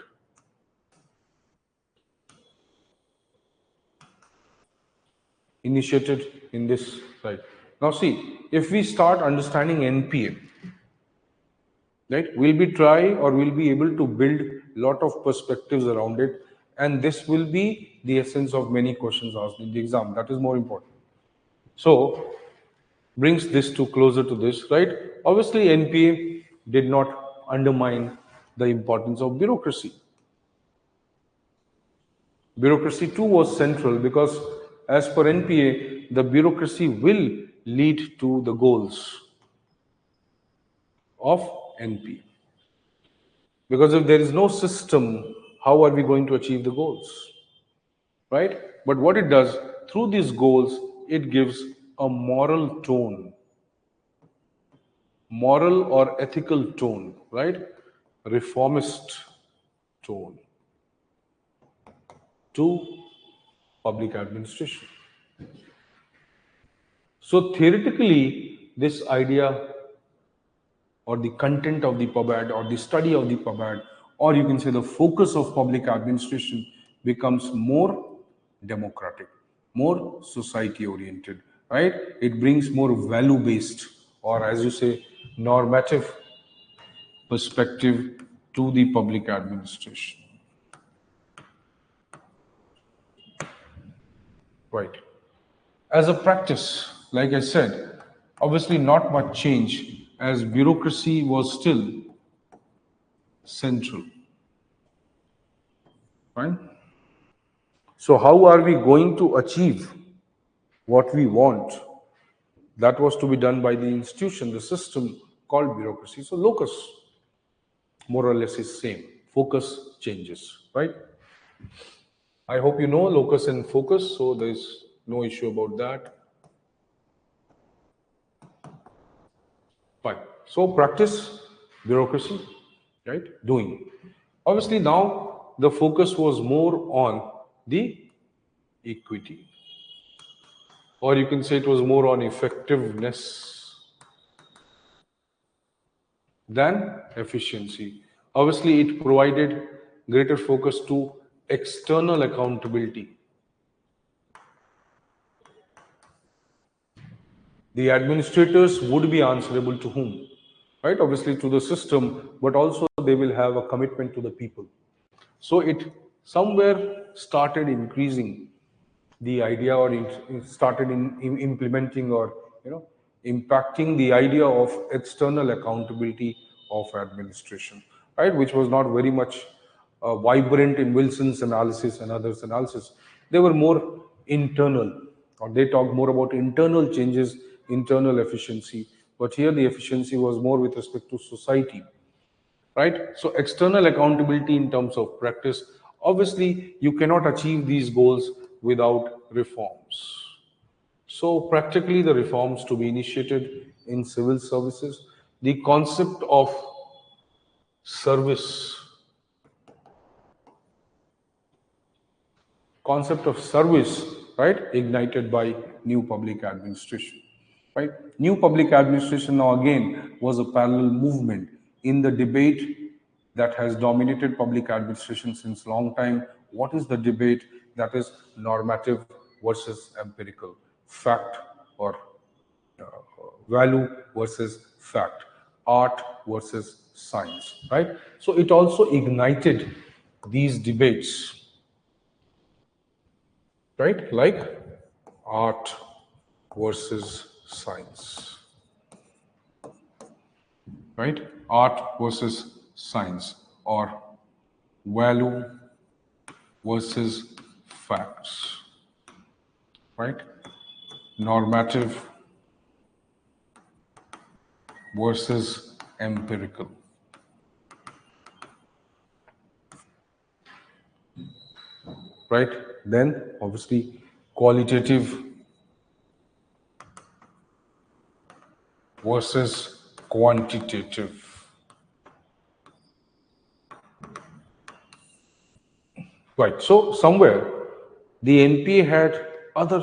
A: Initiated in this side. Now see, if we start understanding NPA, right, we'll be try or we'll be able to build lot of perspectives around it, and this will be the essence of many questions asked in the exam. That is more important. So brings this to closer to this, right? Obviously, NPA did not undermine the importance of bureaucracy. Bureaucracy too was central because, as per NPA, the bureaucracy will lead to the goals of NPA. Because if there is no system, how are we going to achieve the goals? Right? But what it does, through these goals, it gives a moral tone, moral or ethical tone, right? Reformist tone to public administration. So theoretically, this idea or the content of the Pud Ad or the study of the Pud Ad, or you can say the focus of public administration becomes more democratic, more society oriented, right? It brings more value based, or as you say, normative perspective to the public administration. Right. As a practice, like I said, obviously not much change as bureaucracy was still central. Right? So, how are we going to achieve what we want? That was to be done by the institution, the system called bureaucracy. So, locus more or less is same. Focus changes, right? I hope you know locus and focus, so there is no issue about that. Fine. So, practice, bureaucracy, right? Doing. Obviously, now the focus was more on the equity, or you can say it was more on effectiveness than efficiency. Obviously, it provided greater focus to external accountability. The administrators would be answerable to whom? Right? Obviously, to the system, but also they will have a commitment to the people. So it somewhere started increasing the idea, or it started in implementing, or impacting the idea of external accountability of administration, right, which was not very much vibrant in Wilson's analysis and others analysis. They were more internal, or they talked more about internal changes, internal efficiency, but here the efficiency was more with respect to society, right? So external accountability in terms of practice, obviously you cannot achieve these goals without reforms. So practically the reforms to be initiated in civil services, the concept of service, concept of service, right, ignited by new public administration, right? New public administration now again was a parallel movement in the debate that has dominated public administration since long time. What is the debate? That is normative versus empirical, fact or uh, value versus fact, art versus science, right? So it also ignited these debates, right? Like art versus science, right? Art versus science, or value versus facts, right? Normative versus empirical, right? Then obviously qualitative versus quantitative, right? So somewhere the NPA had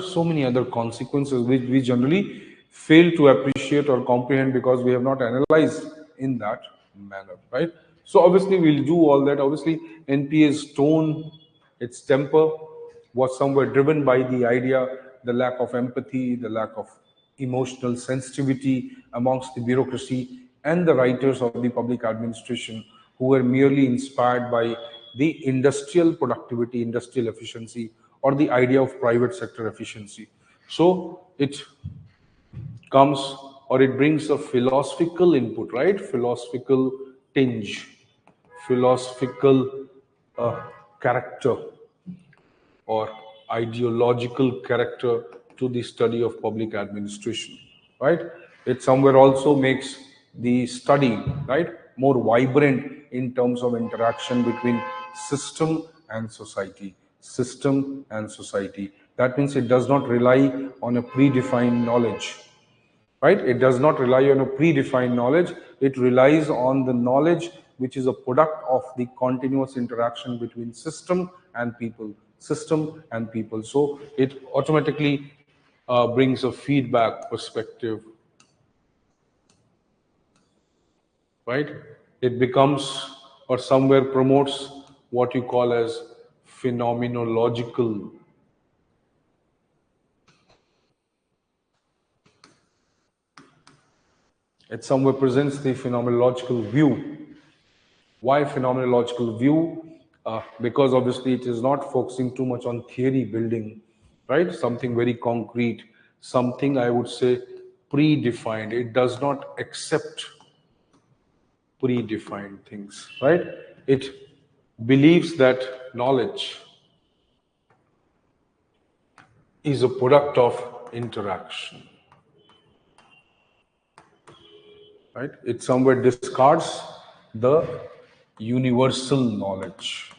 A: so many other consequences which we generally fail to appreciate or comprehend because we have not analyzed in that manner, right? So obviously we'll do all that. Obviously NPA's tone, its temper was somewhere driven by the idea, the lack of empathy, the lack of emotional sensitivity amongst the bureaucracy and the writers of the public administration, who were merely inspired by the industrial productivity, industrial efficiency, or the idea of private sector efficiency. So it comes, or it brings a philosophical input, right? Philosophical tinge, philosophical uh, character, or ideological character to the study of public administration, right? It somewhere also makes the study, right, more vibrant in terms of interaction between system and society. System and society. That means it does not rely on a predefined knowledge, right? It does not rely on a predefined knowledge. It relies on the knowledge which is a product of the continuous interaction between system and people. So it automatically brings a feedback perspective, right? It becomes, or somewhere promotes, what you call as phenomenological. It somewhere presents the phenomenological view. Why phenomenological view? Because obviously it is not focusing too much on theory building, right? Something very concrete, something I would say predefined. It does not accept predefined things, right? It believes that knowledge is a product of interaction, right? It somewhere discards the universal knowledge,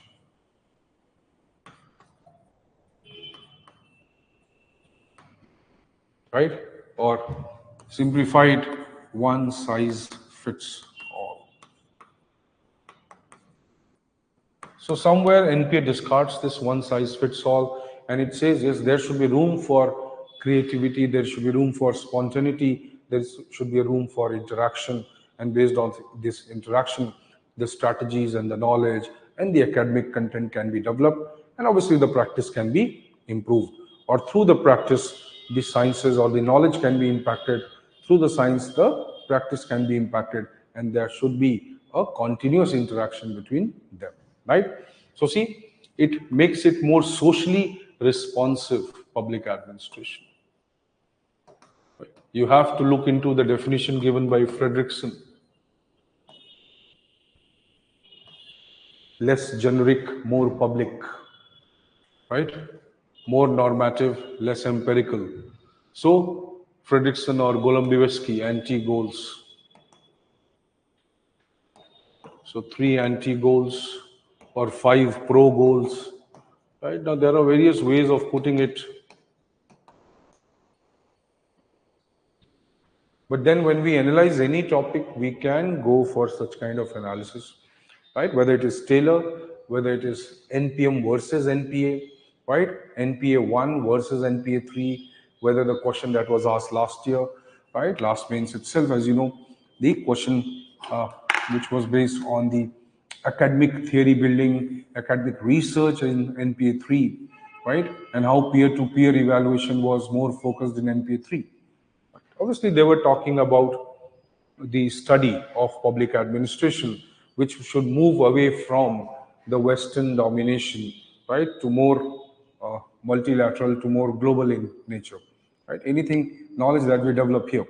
A: right? Or simplified, one size fits all. So somewhere NPA discards this one size fits all, and it says yes, there should be room for creativity, there should be room for spontaneity, there should be a room for interaction, and based on this interaction, the strategies and the knowledge and the academic content can be developed, and obviously the practice can be improved. Or through the practice, the sciences or the knowledge can be impacted. Through the science, the practice can be impacted, and there should be a continuous interaction between them, right? So see, it makes it more socially responsive public administration. You have to look into the definition given by Fredrickson. Less generic, more public, right? More normative, less empirical. So Fredrickson or Golombieski, anti-goals. So 3 anti-goals or 5 pro-goals. Right? Now there are various ways of putting it. But then when we analyze any topic, we can go for such kind of analysis, right? Whether it is Taylor, whether it is NPM versus NPA, right? NPA 1 versus NPA 3, whether the question that was asked last year, right? Last mains itself, as you know, the question which was based on the academic theory building, academic research in NPA 3, right? And how peer-to-peer evaluation was more focused in NPA 3. Obviously, they were talking about the study of public administration, which should move away from the Western domination, right, to more multilateral, to more global in nature, right? Anything knowledge that we develop here,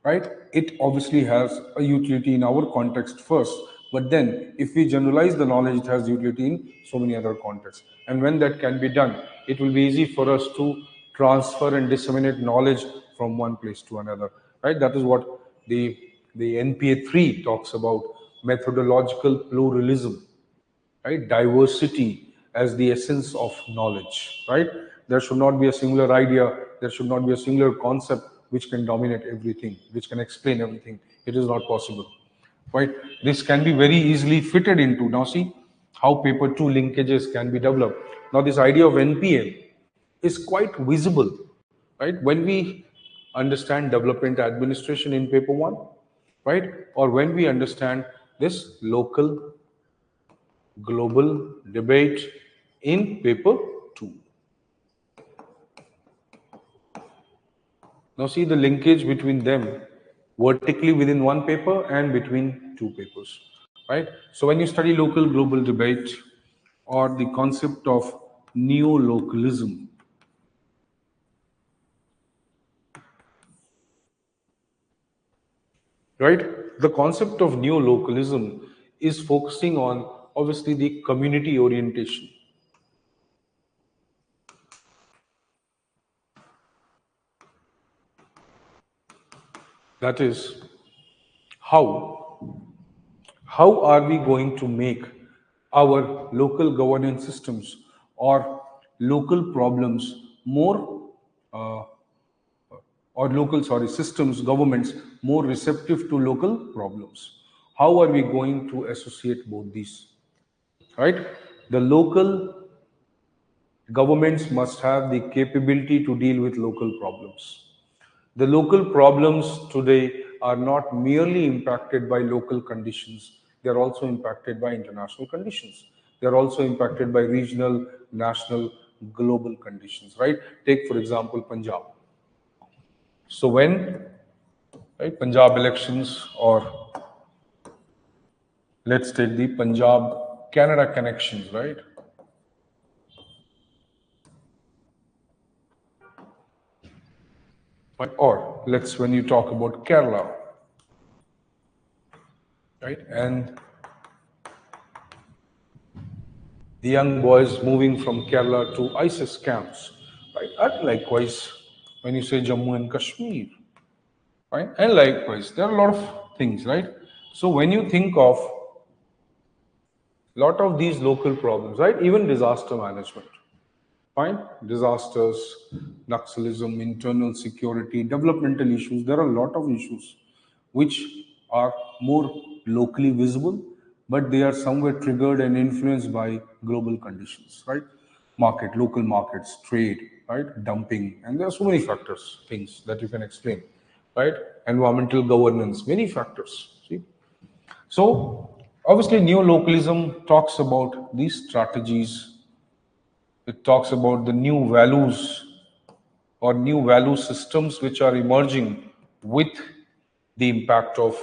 A: right? It obviously has a utility in our context first, but then if we generalize the knowledge, it has utility in so many other contexts. And when that can be done, it will be easy for us to transfer and disseminate knowledge from one place to another, right? That is what the NPA 3 talks about, methodological pluralism, right? Diversity as the essence of knowledge, right? There should not be a singular idea, there should not be a singular concept which can dominate everything, which can explain everything. It is not possible, right? This can be very easily fitted into, now see how paper 2 linkages can be developed. Now this idea of NPA is quite visible, right? When we understand development administration in paper 1, right? Or when we understand this local global debate in paper 2. Now see the linkage between them vertically within one paper and between two papers, right? So when you study local global debate or the concept of neo-localism, right? The concept of neo-localism is focusing on obviously the community orientation. That is, how are we going to make our local governance systems or local problems more uh, or local sorry systems governments more receptive to local problems? How are we going to associate both these, right? The local governments must have the capability to deal with local problems. The local problems today are not merely impacted by local conditions, they are also impacted by international conditions. They are also impacted by regional, national, global conditions, right? Take, for example, Punjab. So, when right, Punjab elections, or let's take the Punjab Canada connections, right? Or let's when you talk about Kerala, right? And the young boys moving from Kerala to ISIS camps, right? And likewise, when you say Jammu and Kashmir, right? And likewise, there are a lot of things, right? So when you think of a lot of these local problems, right? Even disaster management, fine, disasters, Naxalism, internal security, developmental issues. There are a lot of issues which are more locally visible, but they are somewhere triggered and influenced by global conditions, right? Market, local markets, trade, right? Dumping, and there are so many factors, things that you can explain, right? Environmental governance, many factors. See, so obviously, neo-localism talks about these strategies. It talks about the new values or new value systems which are emerging with the impact of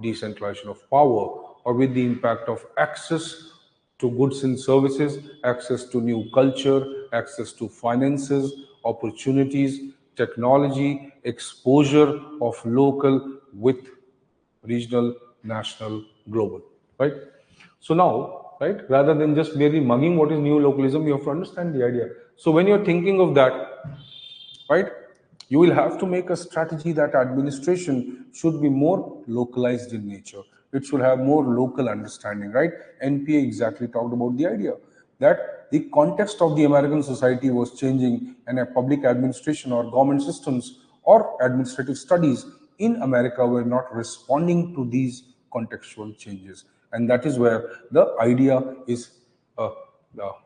A: decentralization of power, or with the impact of access to goods and services, access to new culture, access to finances, opportunities, technology, exposure of local with regional, national, global, right? So now, right, rather than just merely mugging what is neo-localism, you have to understand the idea. So when you're thinking of that, right, you will have to make a strategy that administration should be more localized in nature. It should have more local understanding, right? NPA exactly talked about the idea that the context of the American society was changing, and a public administration or government systems or administrative studies in America were not responding to these contextual changes. And that is where the idea is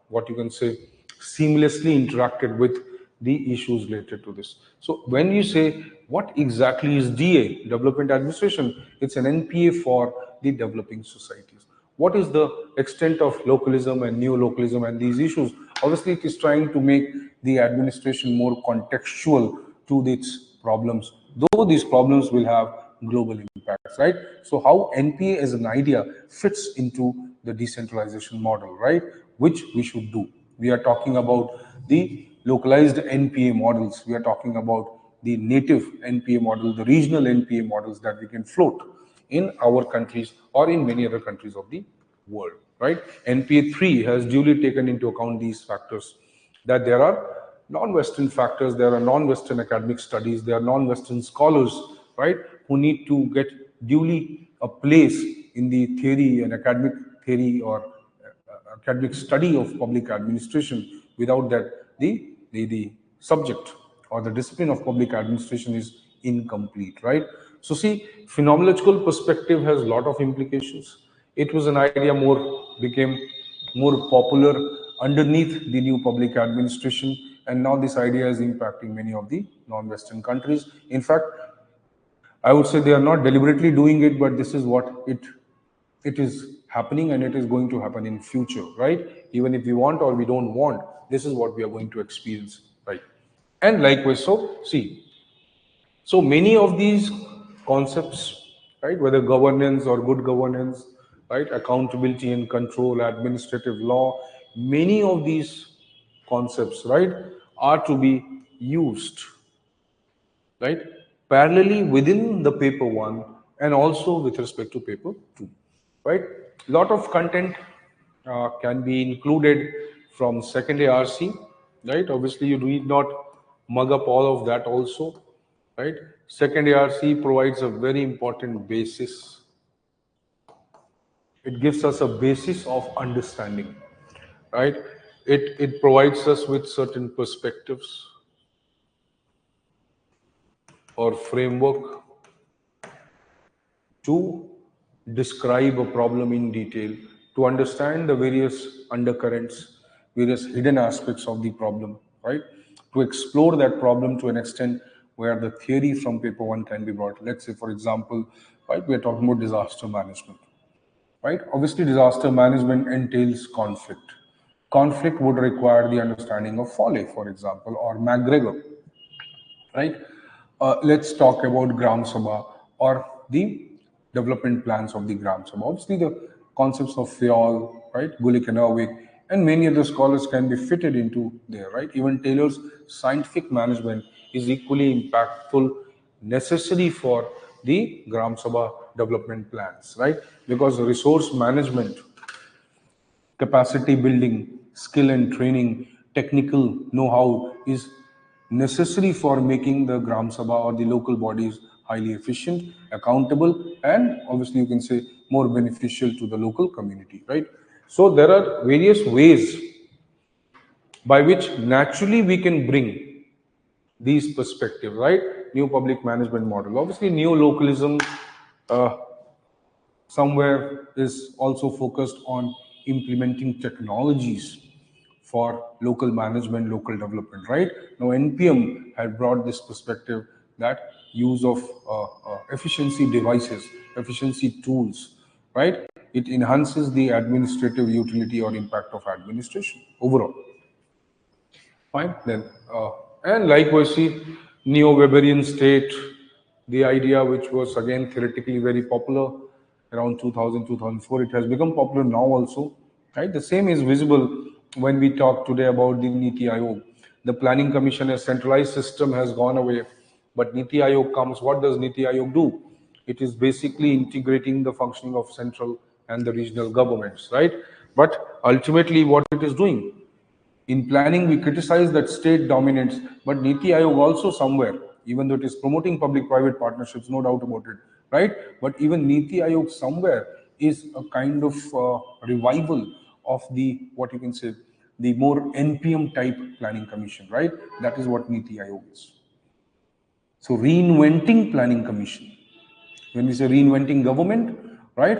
A: what you can say, seamlessly interacted with the issues related to this. So when you say what exactly is DA, Development Administration, it's an NPA for the developing societies. What is the extent of localism and neo-localism and these issues? Obviously, it is trying to make the administration more contextual to its problems, though these problems will have global impacts, right? So how NPA as an idea fits into the decentralization model, right? Which we should do. We are talking about the localized NPA models. We are talking about the native NPA model, the regional NPA models that we can float in our countries or in many other countries of the world, right? NPA 3 has duly taken into account these factors, that there are non-Western factors, there are non-Western academic studies, there are non-Western scholars, right, who need to get duly a place in the theory and academic theory or academic study of public administration. Without that, the subject or the discipline of public administration is incomplete, right? So see, phenomenological perspective has a lot of implications. It was an idea became more popular underneath the new public administration, and now this idea is impacting many of the non-Western countries. In fact, I would say they are not deliberately doing it, but this is what it is happening, and it is going to happen in future, right? Even if we want or we don't want, this is what we are going to experience, right? And likewise, so see, so many of these concepts, right, whether governance or good governance, right, accountability and control, administrative law, many of these concepts, right, are to be used, right, parallelly within the paper one and also with respect to paper two, right? Lot of content can be included from second ARC, right? Obviously, you need not mug up all of that also, right? Second ARC provides a very important basis. It gives us a basis of understanding, right? It provides us with certain perspectives or framework to describe a problem in detail, to understand the various undercurrents, various hidden aspects of the problem, right? To explore that problem to an extent where the theory from paper one can be brought. Let's say, for example, right, we are talking about disaster management, right? Obviously, disaster management entails conflict. Conflict would require the understanding of Foley, for example, or McGregor, right? Let's talk about Gram Sabha or the development plans of the Gram Sabha. Obviously, the concepts of Fayol, right, Gulick and Erwig, and many other scholars can be fitted into there, right? Even Taylor's scientific management is equally impactful, necessary for the Gram Sabha development plans, right? Because resource management, capacity building, skill and training, technical know-how is necessary for making the Gram Sabha or the local bodies highly efficient, accountable, and obviously you can say more beneficial to the local community, right? So there are various ways by which naturally we can bring these perspectives, right? New public management model. Obviously, neo-localism somewhere is also focused on implementing technologies for local management, local development, right? Now, NPM had brought this perspective that use of efficiency devices, efficiency tools, right? It enhances the administrative utility or impact of administration overall. Fine, then. And likewise, see, neo-Weberian state, the idea which was again theoretically very popular around 2000, 2004, it has become popular now also, right? The same is visible when we talk today about the Niti Aayog. The Planning Commission, a centralized system, has gone away, but Niti Aayog comes. What does Niti Aayog do? It is basically integrating the functioning of central and the regional governments, right? But ultimately, what it is doing, in planning, we criticize that state dominates, but Niti Aayog also somewhere, even though it is promoting public-private partnerships, no doubt about it, right? But even Niti Aayog somewhere is a kind of revival of the, what you can say, the more NPM type planning commission, right? That is what Niti Aayog is. So reinventing planning commission. When we say reinventing government, right?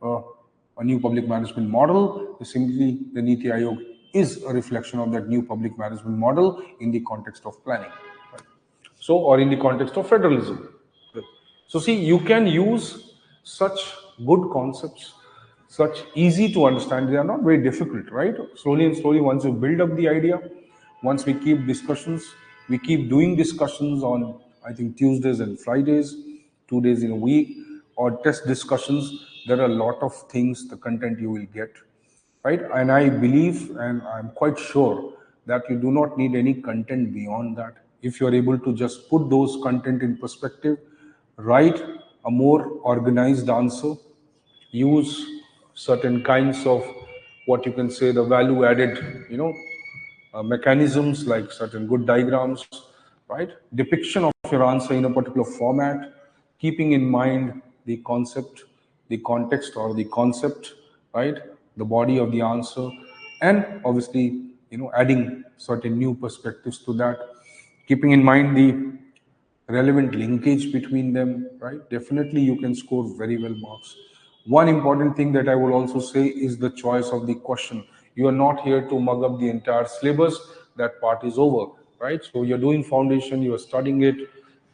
A: A new public management model, simply the Niti Aayog is a reflection of that new public management model in the context of planning. Right? So, or in the context of federalism. So, see, you can use such good concepts, such easy to understand. They are not very difficult, right? Slowly and slowly, once you build up the idea, once we keep discussions, we keep doing discussions on, I think, Tuesdays and Fridays, 2 days in a week, or test discussions. There are a lot of things, the content you will get, right? And I believe and I'm quite sure that you do not need any content beyond that. If you are able to just put those content in perspective, write a more organized answer, use certain kinds of what you can say the value added, mechanisms like certain good diagrams, right? Depiction of your answer in a particular format, keeping in mind the concept, the context or the concept, right? The body of the answer, and obviously, adding certain new perspectives to that, keeping in mind the relevant linkage between them, right? Definitely you can score very well marks. One important thing that I would also say is the choice of the question. You are not here to mug up the entire syllabus. That part is over, right? So you're doing foundation, you are studying it.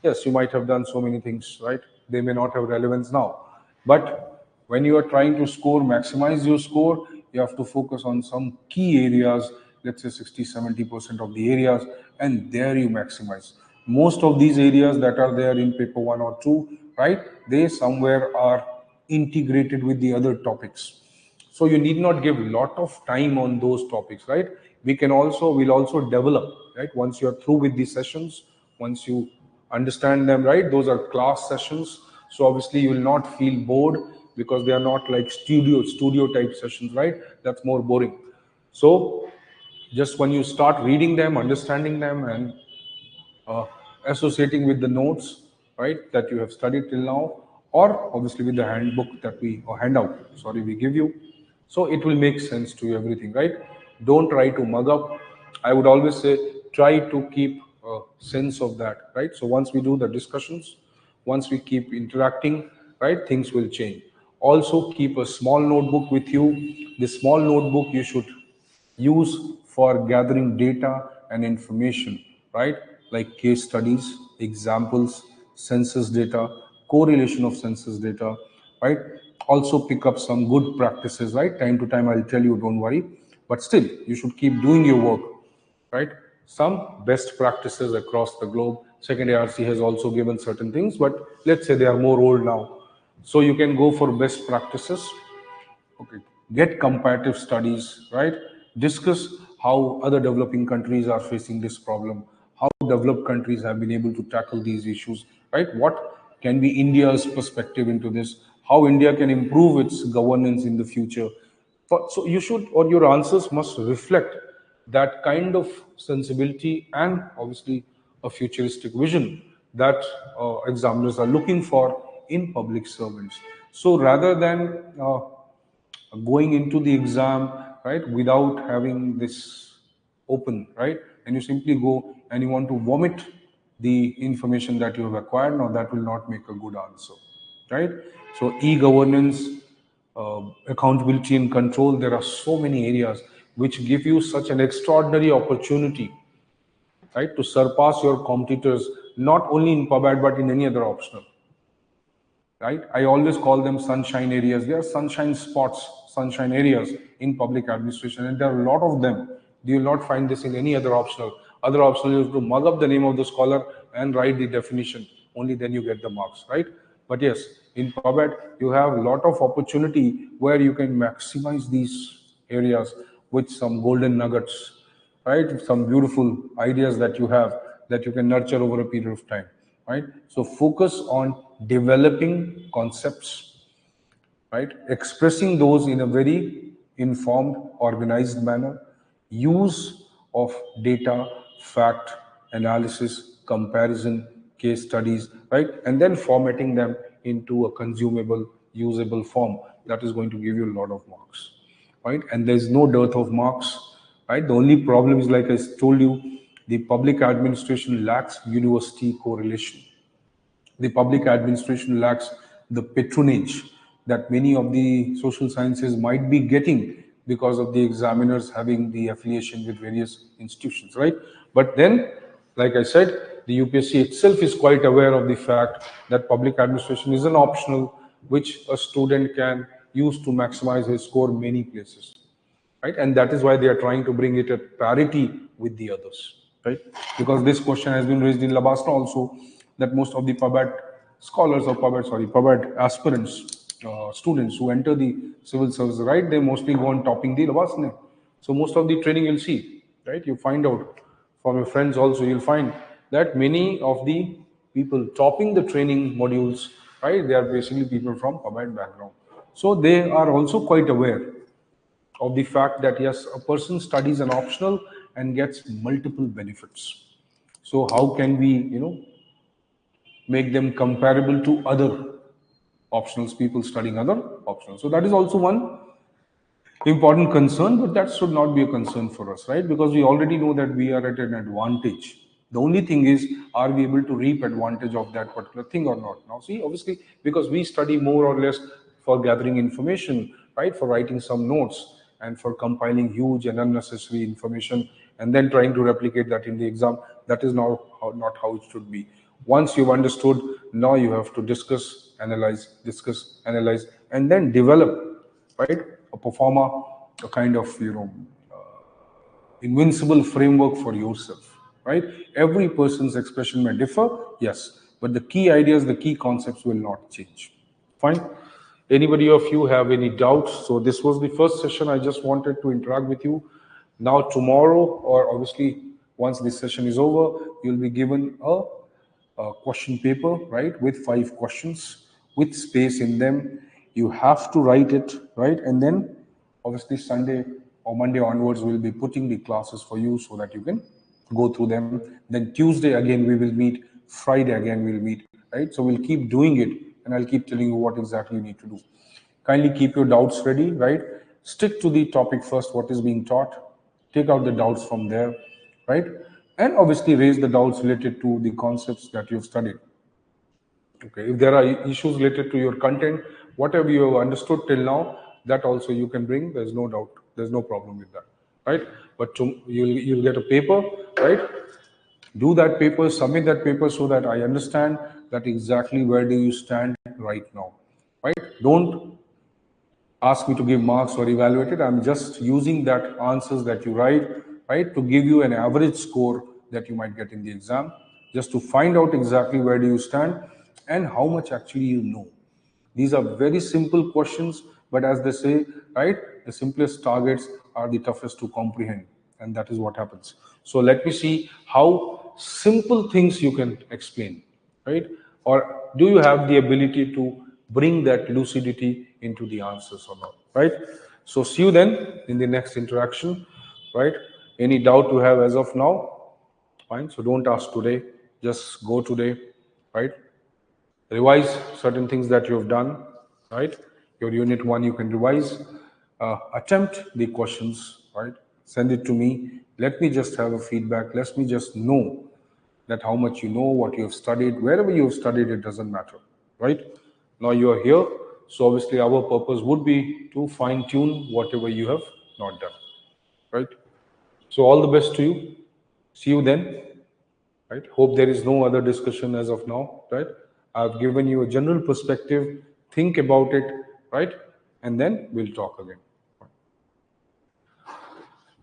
A: Yes, you might have done so many things, right? They may not have relevance now. But when you are trying to score, maximize your score, you have to focus on some key areas, let's say 60-70% of the areas, and there you maximize. Most of these areas that are there in paper 1 or 2, right, they somewhere are integrated with the other topics. So you need not give a lot of time on those topics, right? We'll also develop, right? Once you're through with these sessions, once you understand them, right? Those are class sessions. So obviously you will not feel bored because they are not like studio type sessions, right? That's more boring. So just when you start reading them, understanding them, and uh, associating with the notes, right, that you have studied till now, or obviously with the handbook that or handout, sorry, we give you. So it will make sense to you, everything, right? Don't try to mug up. I would always say, try to keep a sense of that, right? So once we do the discussions, once we keep interacting, right, things will change. Also, keep a small notebook with you. This small notebook you should use for gathering data and information, right? Like case studies, examples, census data, correlation of census data, right? Also pick up some good practices, right? Time to time, I'll tell you, don't worry. But still, you should keep doing your work, right? Some best practices across the globe. Second ARC has also given certain things, but let's say they are more old now. So you can go for best practices. Okay, get comparative studies, right? Discuss how other developing countries are facing this problem, how developed countries have been able to tackle these issues, right? What can be India's perspective into this? How India can improve its governance in the future? So you should, or your answers must reflect that kind of sensibility and obviously a futuristic vision that examiners are looking for in public servants. So rather than going into the exam, right, without having this open, right, and you simply go and you want to vomit the information that you have acquired, now that will not make a good answer, right? So e-governance, accountability and control, there are so many areas which give you such an extraordinary opportunity, right, to surpass your competitors, not only in PubAd but in any other optional, right? I always call them sunshine areas. They are sunshine spots, sunshine areas in public administration, and there are a lot of them. You will not find this in any other optional. Other optional, you have to mug up the name of the scholar and write the definition. Only then you get the marks, right? But yes, in PubAd, you have a lot of opportunity where you can maximize these areas with some golden nuggets, right? Some beautiful ideas that you have that you can nurture over a period of time, right? So focus on developing concepts, right? Expressing those in a very informed, organized manner, use of data, fact, analysis, comparison, case studies, right? And then formatting them into a consumable, usable form that is going to give you a lot of marks, right? And there's no dearth of marks, right? The only problem is, like I told you, the public administration lacks university correlation. The public administration lacks the patronage that many of the social sciences might be getting because of the examiners having the affiliation with various institutions, right? But then, like I said, the UPSC itself is quite aware of the fact that public administration is an optional which a student can use to maximize his score many places, right? And that is why they are trying to bring it at parity with the others, right? Because this question has been raised in Labasna also, that most of the PubAd scholars or PubAd aspirants, students who enter the civil service, right, they mostly go on topping the Labasna. So most of the training you'll see, right, you find out from your friends also, you'll find that many of the people topping the training modules, right, they are basically people from PubAd background. So they are also quite aware of the fact that yes, a person studies an optional and gets multiple benefits. So how can we, make them comparable to other optionals, people studying other optionals? So that is also one important concern, but that should not be a concern for us, right? Because we already know that we are at an advantage. The only thing is, are we able to reap advantage of that particular thing or not? Now, see, obviously, because we study more or less for gathering information, right, for writing some notes and for compiling huge and unnecessary information and then trying to replicate that in the exam, that is not how it should be. Once you've understood, now you have to discuss, analyze, and then develop, right, a performer, a kind of invincible framework for yourself, right? Every person's expression may differ, yes, but the key ideas, the key concepts will not change. Fine. Anybody of you have any doubts? So this was the first session. I just wanted to interact with you. Now tomorrow, or obviously once this session is over, you'll be given a question paper, right, with 5 questions with space in them. You have to write it, right, and then obviously Sunday or Monday onwards we'll be putting the classes for you so that you can go through them. Then Tuesday again we will meet, Friday again we'll meet, right? So we'll keep doing it and I'll keep telling you what exactly you need to do. Kindly keep your doubts ready, right? Stick to the topic first, what is being taught, take out the doubts from there, right? And obviously raise the doubts related to the concepts that you've studied. Okay, if there are issues related to your content, whatever you have understood till now, that also you can bring. There's no doubt. There's no problem with that, right? But you'll get a paper, right? Do that paper, submit that paper so that I understand that exactly where do you stand right now, right? Don't ask me to give marks or evaluate it. I'm just using that answers that you write, right, to give you an average score that you might get in the exam, just to find out exactly where do you stand and how much actually you know. These are very simple questions, but as they say, right, the simplest targets are the toughest to comprehend, and that is what happens. So let me see how simple things you can explain, right? Or do you have the ability to bring that lucidity into the answers or not, right? So see you then in the next interaction, right? Any doubt you have as of now, fine. So don't ask today, just go today, right? Revise certain things that you have done, right? Your unit 1 you can revise, attempt the questions, right? Send it to me. Let me just have a feedback. Let me just know that how much you know, what you have studied. Wherever you have studied, it doesn't matter, right? Now you are here, so obviously our purpose would be to fine tune whatever you have not done, right? So all the best to you. See you then, right? Hope there is no other discussion as of now, right? I've given you a general perspective. Think about it, right? And then we'll talk again.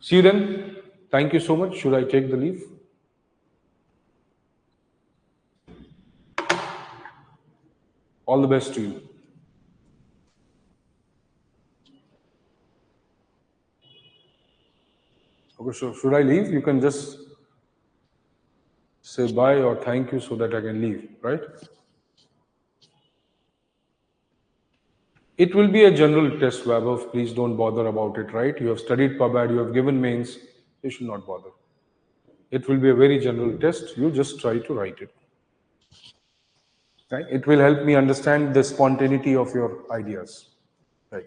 A: See you then. Thank you so much. Should I take the leave? All the best to you. Okay, so should I leave? You can just say bye or thank you so that I can leave, right? It will be a general test, Vaibhav. Please don't bother about it, right? You have studied PubAd, you have given mains. You should not bother. It will be a very general test. You just try to write it. Right? It will help me understand the spontaneity of your ideas. Right.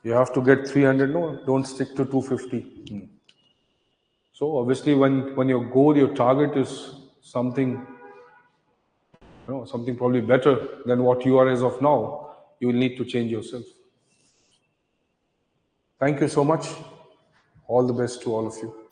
A: You have to get 300. No, don't stick to 250. So obviously, when your goal, your target is something, something probably better than what you are as of now, you will need to change yourself. Thank you so much. All the best to all of you.